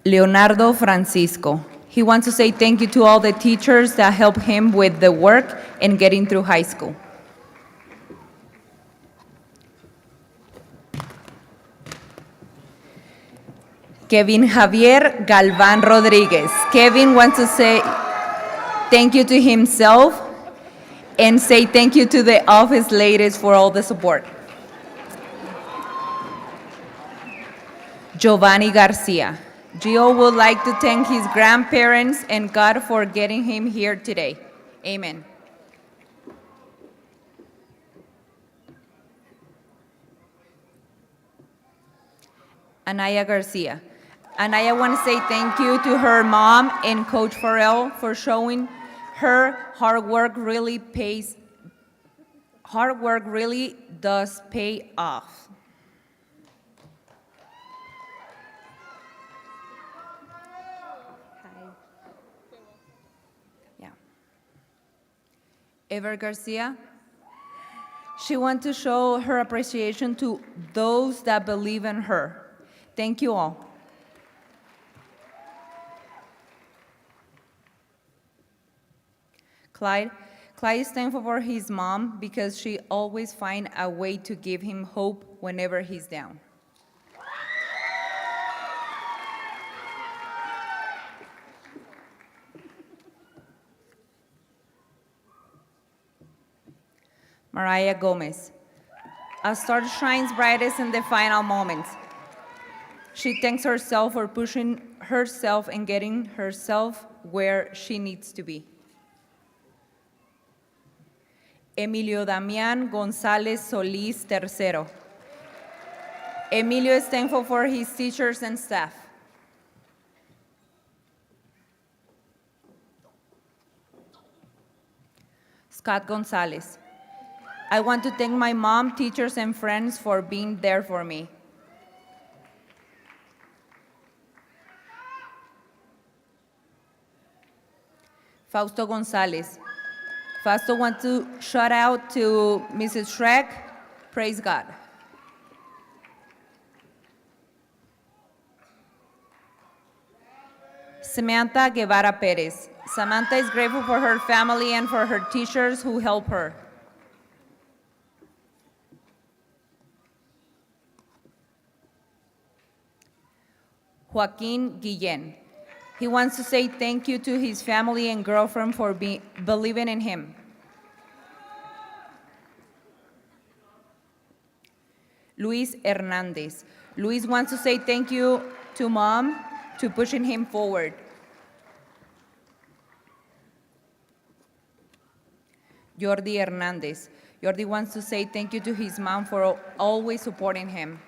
Leonardo Francisco. He wants to say thank you to all the teachers that helped him with the work and getting through high school. Kevin Javier Galvan Rodriguez. Kevin wants to say thank you to himself and say thank you to the office ladies for all the support. Giovanni Garcia. Gio would like to thank his grandparents and God for getting him here today. Amen. Anaya Garcia. Anaya wants to say thank you to her mom and Coach Farrell for showing her hard work really does pay off. Yeah. Ever Garcia. She wants to show her appreciation to those that believe in her. Thank you all. Clyde is thankful for his mom because she always finds a way to give him hope whenever he's down. Mariah Gomez. A star shines brightest in the final moments. She thanks herself for pushing herself and getting herself where she needs to be. Emilio Damián González Solís III. Emilio is thankful for his teachers and staff. Scott Gonzalez. I want to thank my mom, teachers, and friends for being there for me. Fausto Gonzalez. Fausto wants to shout out to Mrs. Shrek. Praise God. Samantha Guevara Perez. Samantha is grateful for her family and for her teachers who help her. Joaquin Guillen. He wants to say thank you to his family and girlfriend for believing in him. Luis Hernandez. Luis wants to say thank you to mom to pushing him forward. Jordi Hernandez. Jordi wants to say thank you to his mom for always supporting him.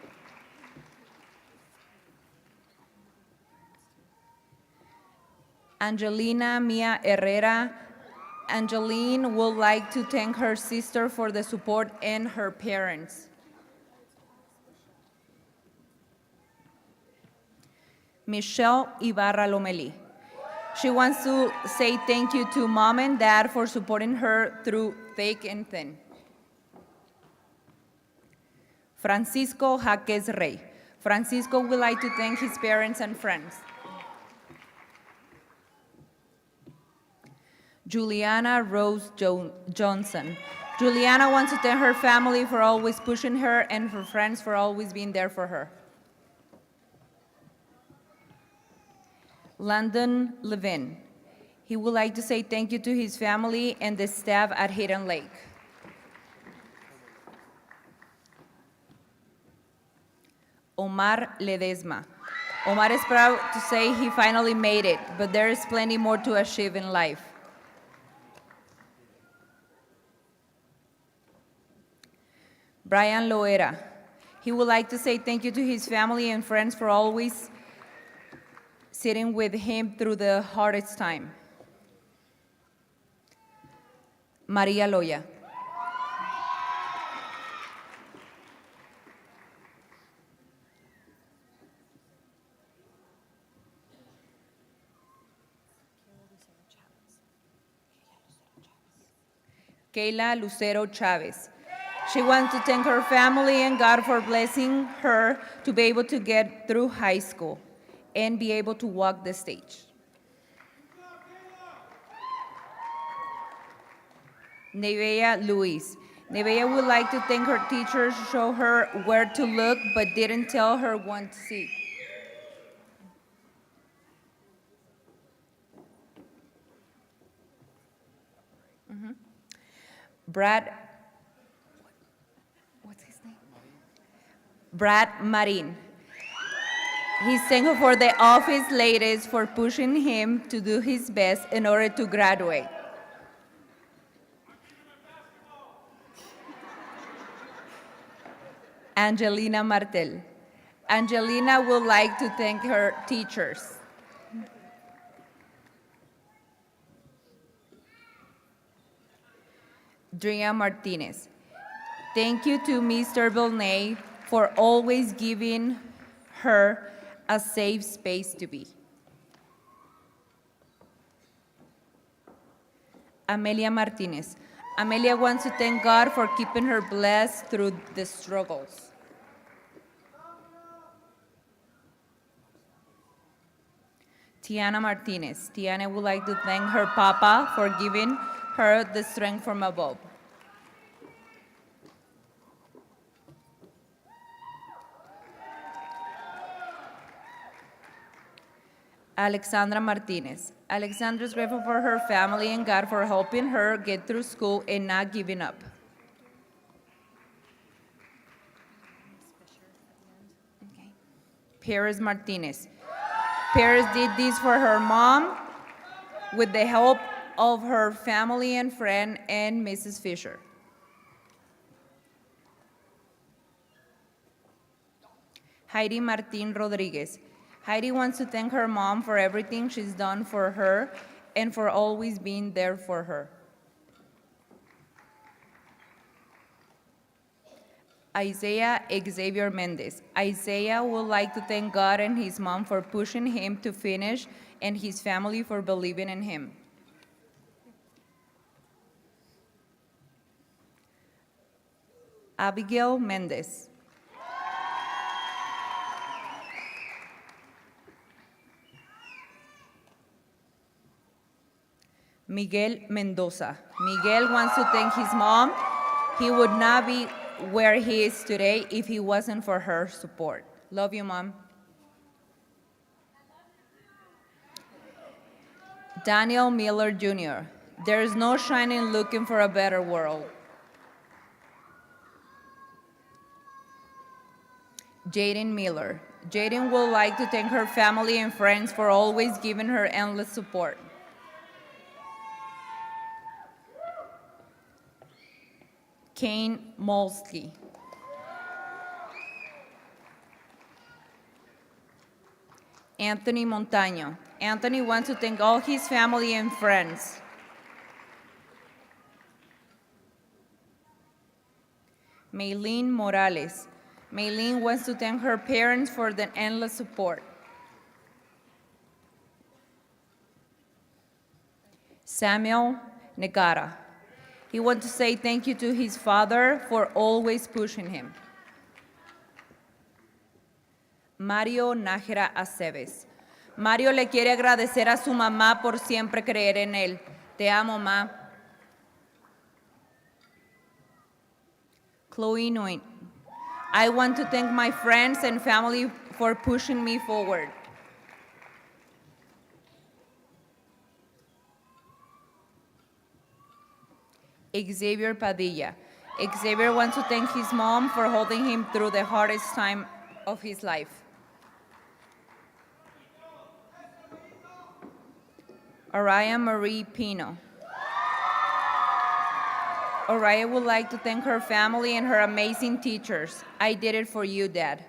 Angelina Mia Herrera. Angeline would like to thank her sister for the support and her parents. Michelle Ibarra Lomeli. She wants to say thank you to mom and dad for supporting her through thick and thin. Francisco Jaques Rey. Francisco would like to thank his parents and friends. Juliana Rose Johnson. Juliana wants to thank her family for always pushing her and her friends for always being there for her. Landon Levin. He would like to say thank you to his family and the staff at Hidden Lake. Omar Ledesma. Omar is proud to say he finally made it, but there is plenty more to achieve in life. Brian Loera. He would like to say thank you to his family and friends for always sitting with him through the hardest time. Maria Loya. Kayla Lucero Chavez. She wants to thank her family and God for blessing her to be able to get through high school and be able to walk the stage. Nevaeh Luis. Nevaeh would like to thank her teachers, show her where to look, but didn't tell her what to see. Brad, what's his name? Brad Marin. He's thankful for the office ladies for pushing him to do his best in order to graduate. Angelina Martel. Angelina would like to thank her teachers. Drea Martinez. Thank you to Mr. Belnay for always giving her a safe space to be. Amelia Martinez. Amelia wants to thank God for keeping her blessed through the struggles. Tiana Martinez. Tiana would like to thank her papa for giving her the strength from above. Alexandra Martinez. Alexandra is grateful for her family and God for helping her get through school and not giving up. Okay. Paris Martinez. Paris did this for her mom with the help of her family and friend and Mrs. Fisher. Heidi Martin Rodriguez. Heidi wants to thank her mom for everything she's done for her and for always being there for her. Isaiah Xavier Mendez. Isaiah would like to thank God and his mom for pushing him to finish and his family for believing in him. Abigail Mendez. Miguel Mendoza. Miguel wants to thank his mom. He would not be where he is today if it wasn't for her support. Love you, Mom. Daniel Miller Jr. There is no shining looking for a better world. Jaden Miller. Jaden would like to thank her family and friends for always giving her endless support. Kane Molsky. Anthony Montaño. Anthony wants to thank all his family and friends. Maylene Morales. Maylene wants to thank her parents for the endless support. Samuel Negara. He wants to say thank you to his father for always pushing him. Mario Nájera Aceves. Mario le quiere agradecer a su mamá por siempre creer en él. Te amo, ma. Chloe Nguyen. I want to thank my friends and family for pushing me forward. Xavier Padilla. Xavier wants to thank his mom for holding him through the hardest time of his life. Araya Marie Pino. Araya would like to thank her family and her amazing teachers. I did it for you, Dad.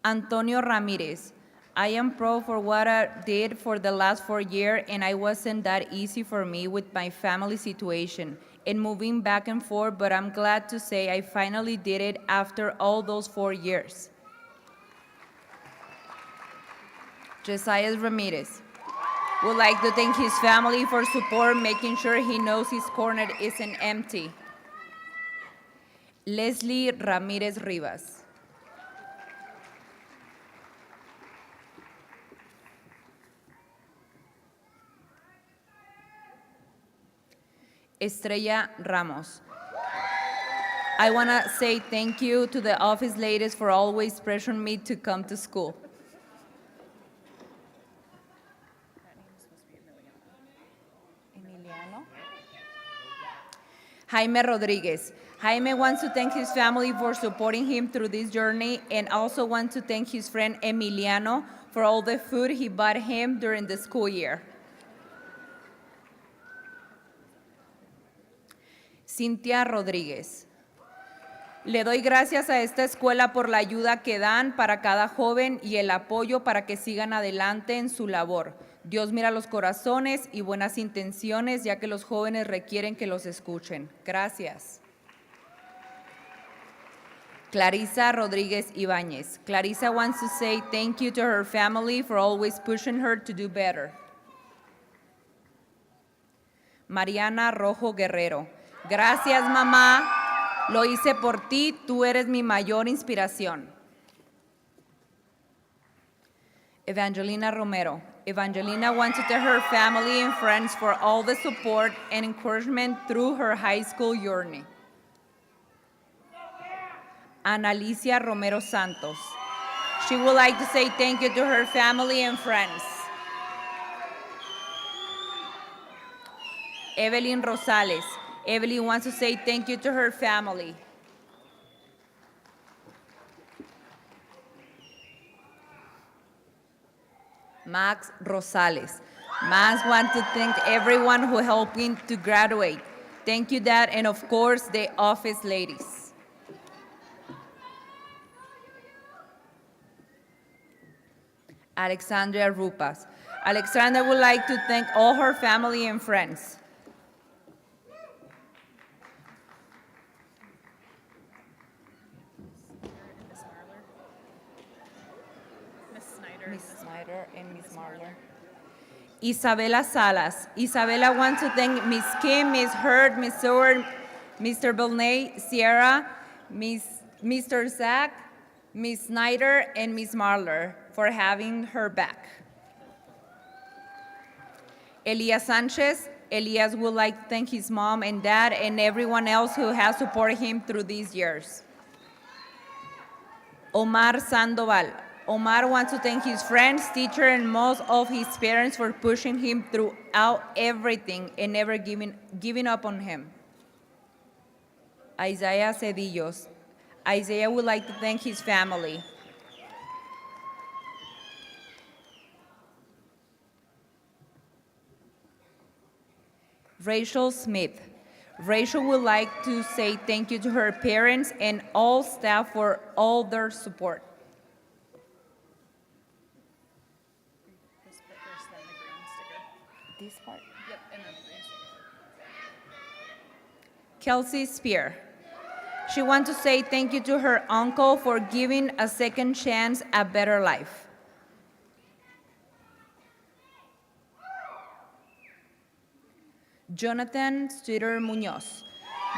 Antonio Ramirez. I am proud for what I did for the last 4 years, and it wasn't that easy for me with my family situation and moving back and forth, but I'm glad to say I finally did it after all those 4 years. Josiah Ramirez would like to thank his family for support, making sure he knows his corner isn't empty. Leslie Ramirez Rivas. Estrella Ramos. I want to say thank you to the office ladies for always pressuring me to come to school. Emiliano. Jaime Rodriguez. Jaime wants to thank his family for supporting him through this journey and also wants to thank his friend Emiliano for all the food he bought him during the school year. Cintia Rodríguez. Le doy gracias a esta escuela por la ayuda que dan para cada joven y el apoyo para que sigan adelante en su labor. Dios mira los corazones y buenas intenciones, ya que los jóvenes requieren que los escuchen. Gracias. Clarisa Rodríguez Ibáñez. Clarisa wants to say thank you to her family for always pushing her to do better. Mariana Rojo Guerrero. Gracias, mamá. Lo hice por ti. Tú eres mi mayor inspiración. Evangelina Romero. Evangelina wants to thank her family and friends for all the support and encouragement through her high school journey. Analicia Romero Santos. She would like to say thank you to her family and friends. Evelyn Rosales. Evelyn wants to say thank you to her family. Max Rosales. Max wants to thank everyone who helped him to graduate. Thank you, Dad, and of course, the office ladies. Alexandria Rupas. Alexandra would like to thank all her family and friends. Miss Snyder and Miss Marler. Isabela Salas. Isabela wants to thank Miss Kim, Miss Hurd, Miss Seward, Mr. Belnay, Sierra, Mr. Zach, Miss Snyder, and Miss Marler for having her back. Elias Sanchez. Elias would like to thank his mom and dad and everyone else who has supported him through these years. Omar Sandoval. Omar wants to thank his friends, teacher, and most of his parents for pushing him throughout everything and never giving up on him. Isaiah Cedillos. Isaiah would like to thank his family. Rachel Smith. Rachel would like to say thank you to her parents and all staff for all their support. This part first, then the green sticker. This part? Yep, and then the green sticker. Kelsey Spear. She wants to say thank you to her uncle for giving a second chance at a better life. Jonathan Studer Munoz.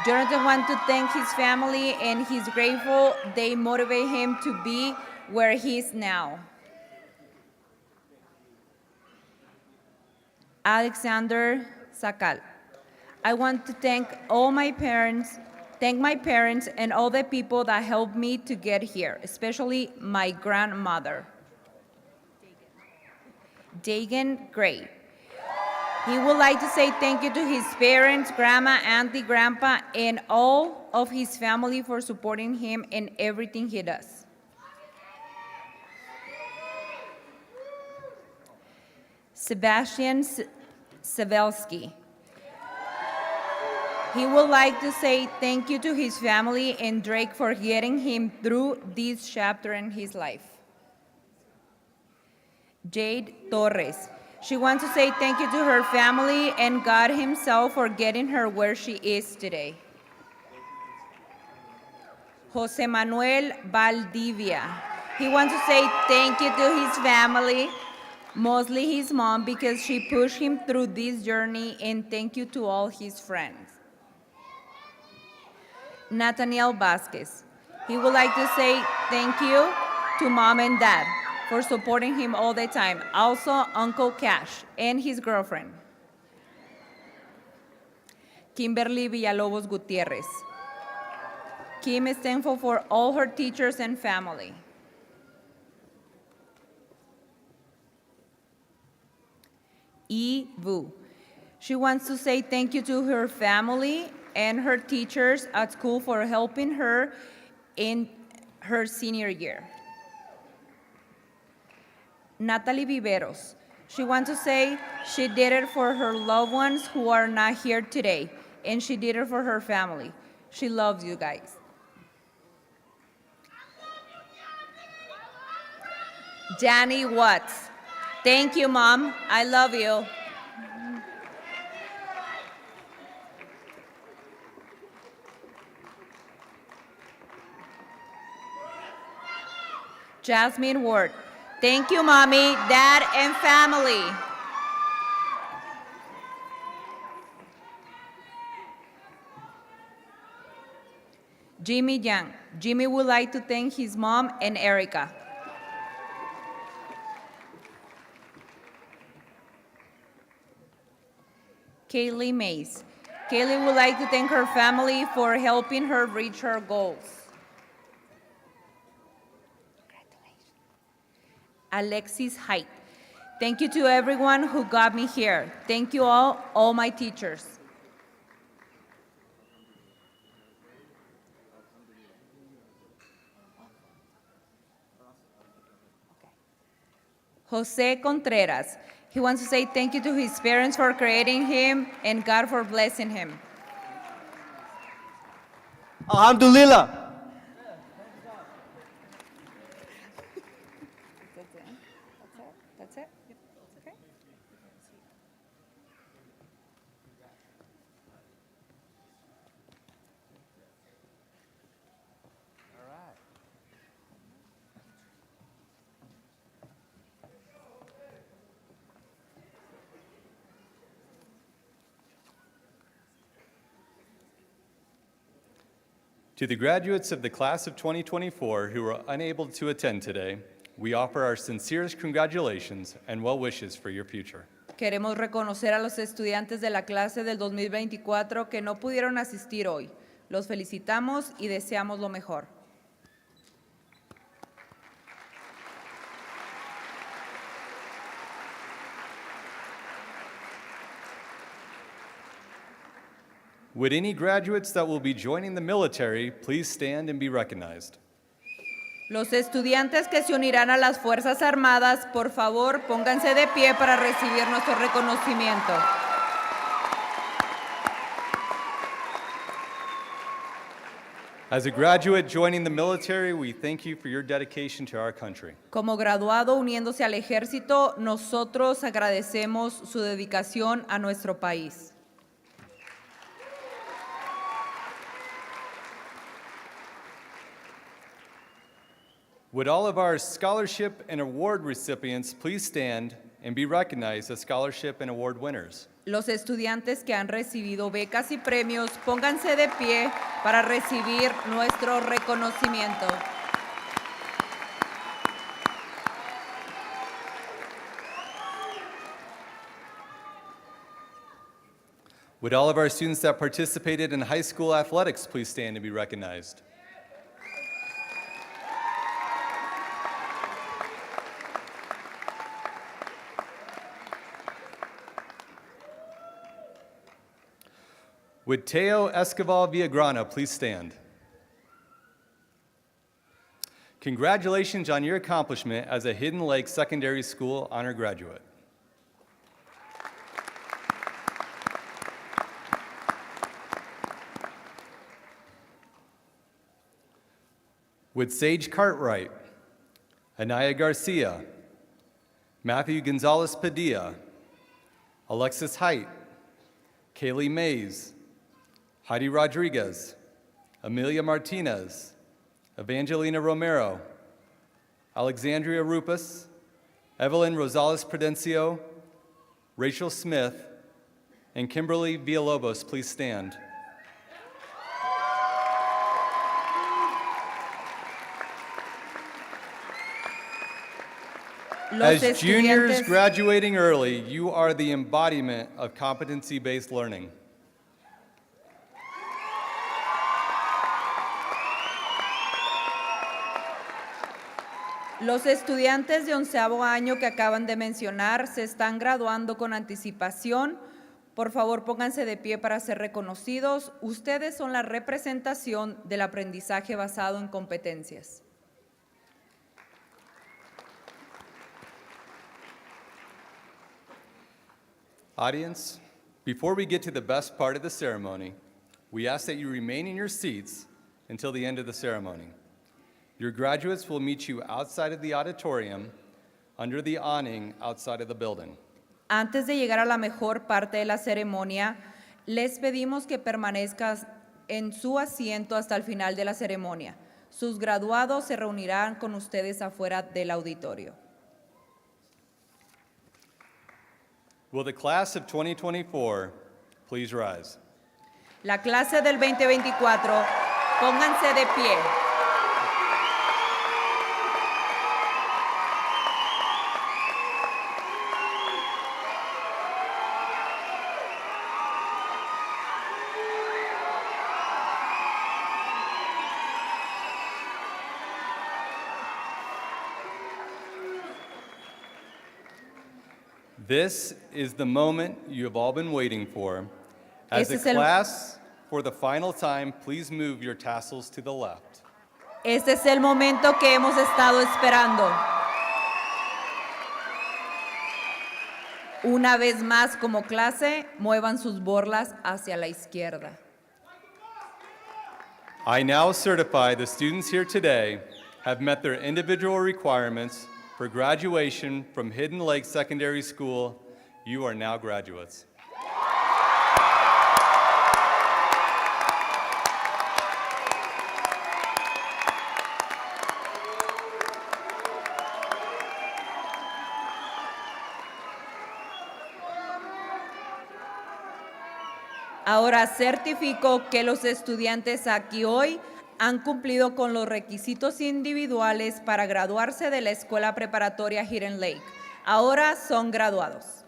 Jonathan wants to thank his family and he's grateful they motivate him to be where he is now. Alexander Sakal. I want to thank my parents and all the people that helped me to get here, especially my grandmother. Dagan Gray. He would like to say thank you to his parents, grandma, auntie, grandpa, and all of his family for supporting him in everything he does. Sebastian Savelsky. He would like to say thank you to his family and Drake for getting him through this chapter in his life. Jade Torres. She wants to say thank you to her family and God himself for getting her where she is today. Jose Manuel Valdivia. He wants to say thank you to his family, mostly his mom, because she pushed him through this journey, and thank you to all his friends. Nathaniel Vasquez. He would like to say thank you to mom and dad for supporting him all the time. Also, Uncle Cash and his girlfriend. Kimberly Villalobos Gutierrez. Kim is thankful for all her teachers and family. E. Vu. She wants to say thank you to her family and her teachers at school for helping her in her senior year. Natalie Viveros. She wants to say she did it for her loved ones who are not here today, and she did it for her family. She loves you guys. Danny Watts. Thank you, Mom. I love you. Jasmine Ward. Thank you, Mommy, Dad, and family. Jimmy Young. Jimmy would like to thank his mom and Erica. Kaylee Mays. Kaylee would like to thank her family for helping her reach her goals. Alexis Height. Thank you to everyone who got me here. Thank you all my teachers. Jose Contreras. He wants to say thank you to his parents for creating him and God for blessing him. Alhamdulillah. That's it? Okay. To the graduates of the class of 2024 who were unable to attend today, we offer our sincerest congratulations and well wishes for your future. Queremos reconocer a los estudiantes de la clase del 2024 que no pudieron asistir hoy. Los felicitamos y deseamos lo mejor. Would any graduates that will be joining the military please stand and be recognized? Los estudiantes que se unirán a las Fuerzas Armadas, por favor, pónganse de pie para recibir nuestro reconocimiento. As a graduate joining the military, we thank you for your dedication to our country. Como graduado uniéndose al ejército, nosotros agradecemos su dedicación a nuestro país. Would all of our scholarship and award recipients please stand and be recognized as scholarship and award winners? Los estudiantes que han recibido becas y premios, pónganse de pie para recibir nuestro reconocimiento. Would all of our students that participated in high school athletics please stand and be recognized? Would Teo Escoval Villagrana please stand? Congratulations on your accomplishment as a Hidden Lake Secondary School honor graduate. Would Sage Cartwright, Anaya Garcia, Matthew Gonzalez Padilla, Alexis Height, Kaylee Mays, Heidi Rodriguez, Amelia Martinez, Evangelina Romero, Alexandria Rupus, Evelyn Rosales Prudencio, Rachel Smith, and Kimberly Villalobos please stand? Los As juniors estudiantes- graduating early, you are the embodiment of competency-based learning. Los estudiantes de 11º año que acaban de mencionar se están graduando con anticipación. Por favor, pónganse de pie para ser reconocidos. Ustedes son la representación del aprendizaje basado en competencias. Audience, before we get to the best part of the ceremony, we ask that you remain in your seats until the end of the ceremony. Your graduates will meet you outside of the auditorium under the awning outside of the building. Antes de llegar a la mejor parte de la ceremonia, les pedimos que permanezcan en su asiento hasta el final de la ceremonia. Sus graduados se reunirán con ustedes afuera del auditorio. Will the class of 2024 please rise? La clase del 2024, pónganse de pie. This is the moment you have all been waiting for. As Este a es el- class, for the final time, please move your tassels to the left. Este es el momento que hemos estado esperando. Una vez más como clase, muevan sus borlas hacia la izquierda. I now certify the students here today have met their individual requirements for graduation from Hidden Lake Secondary School. You are now graduates. Ahora certifico que los estudiantes aquí hoy han cumplido con los requisitos individuales para graduarse de la Escuela Preparatoria Hidden Lake. Ahora son graduados.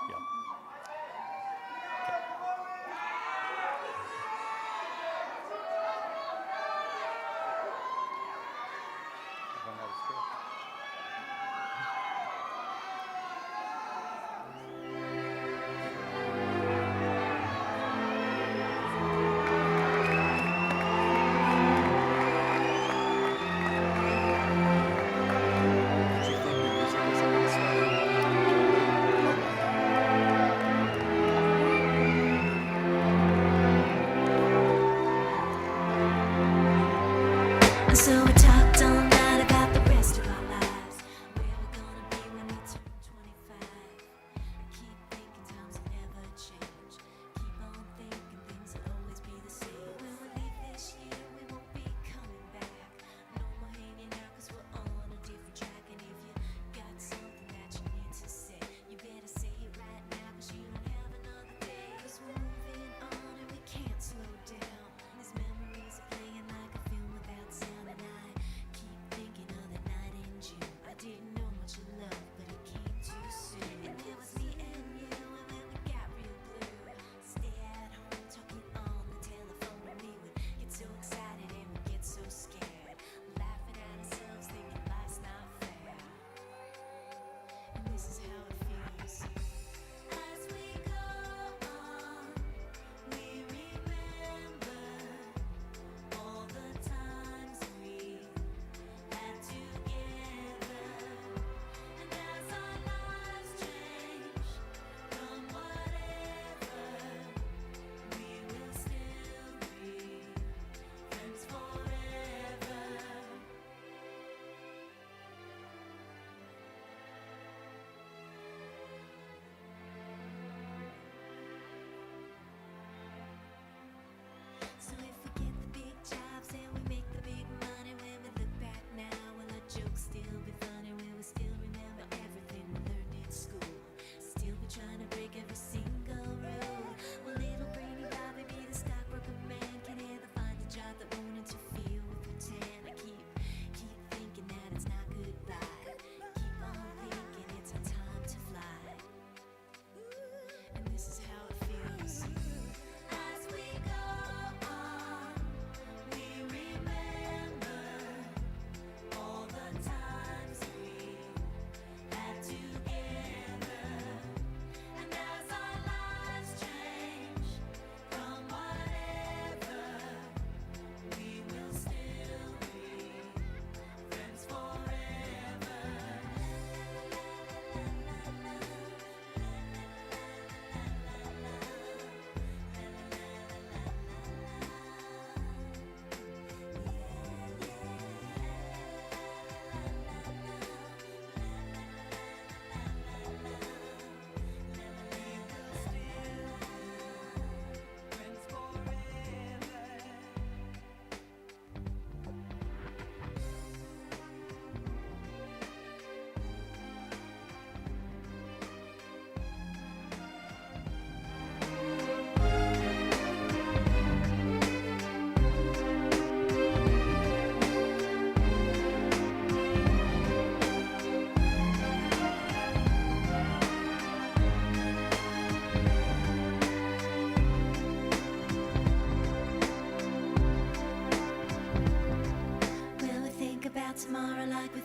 Yeah.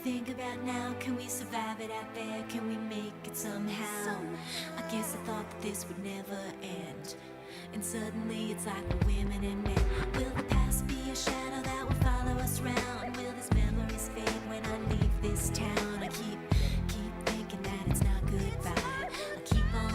think about now, can we survive it out there? Can we make it somehow? I guess I thought that this would never end. And suddenly it's like we're women and men. Will the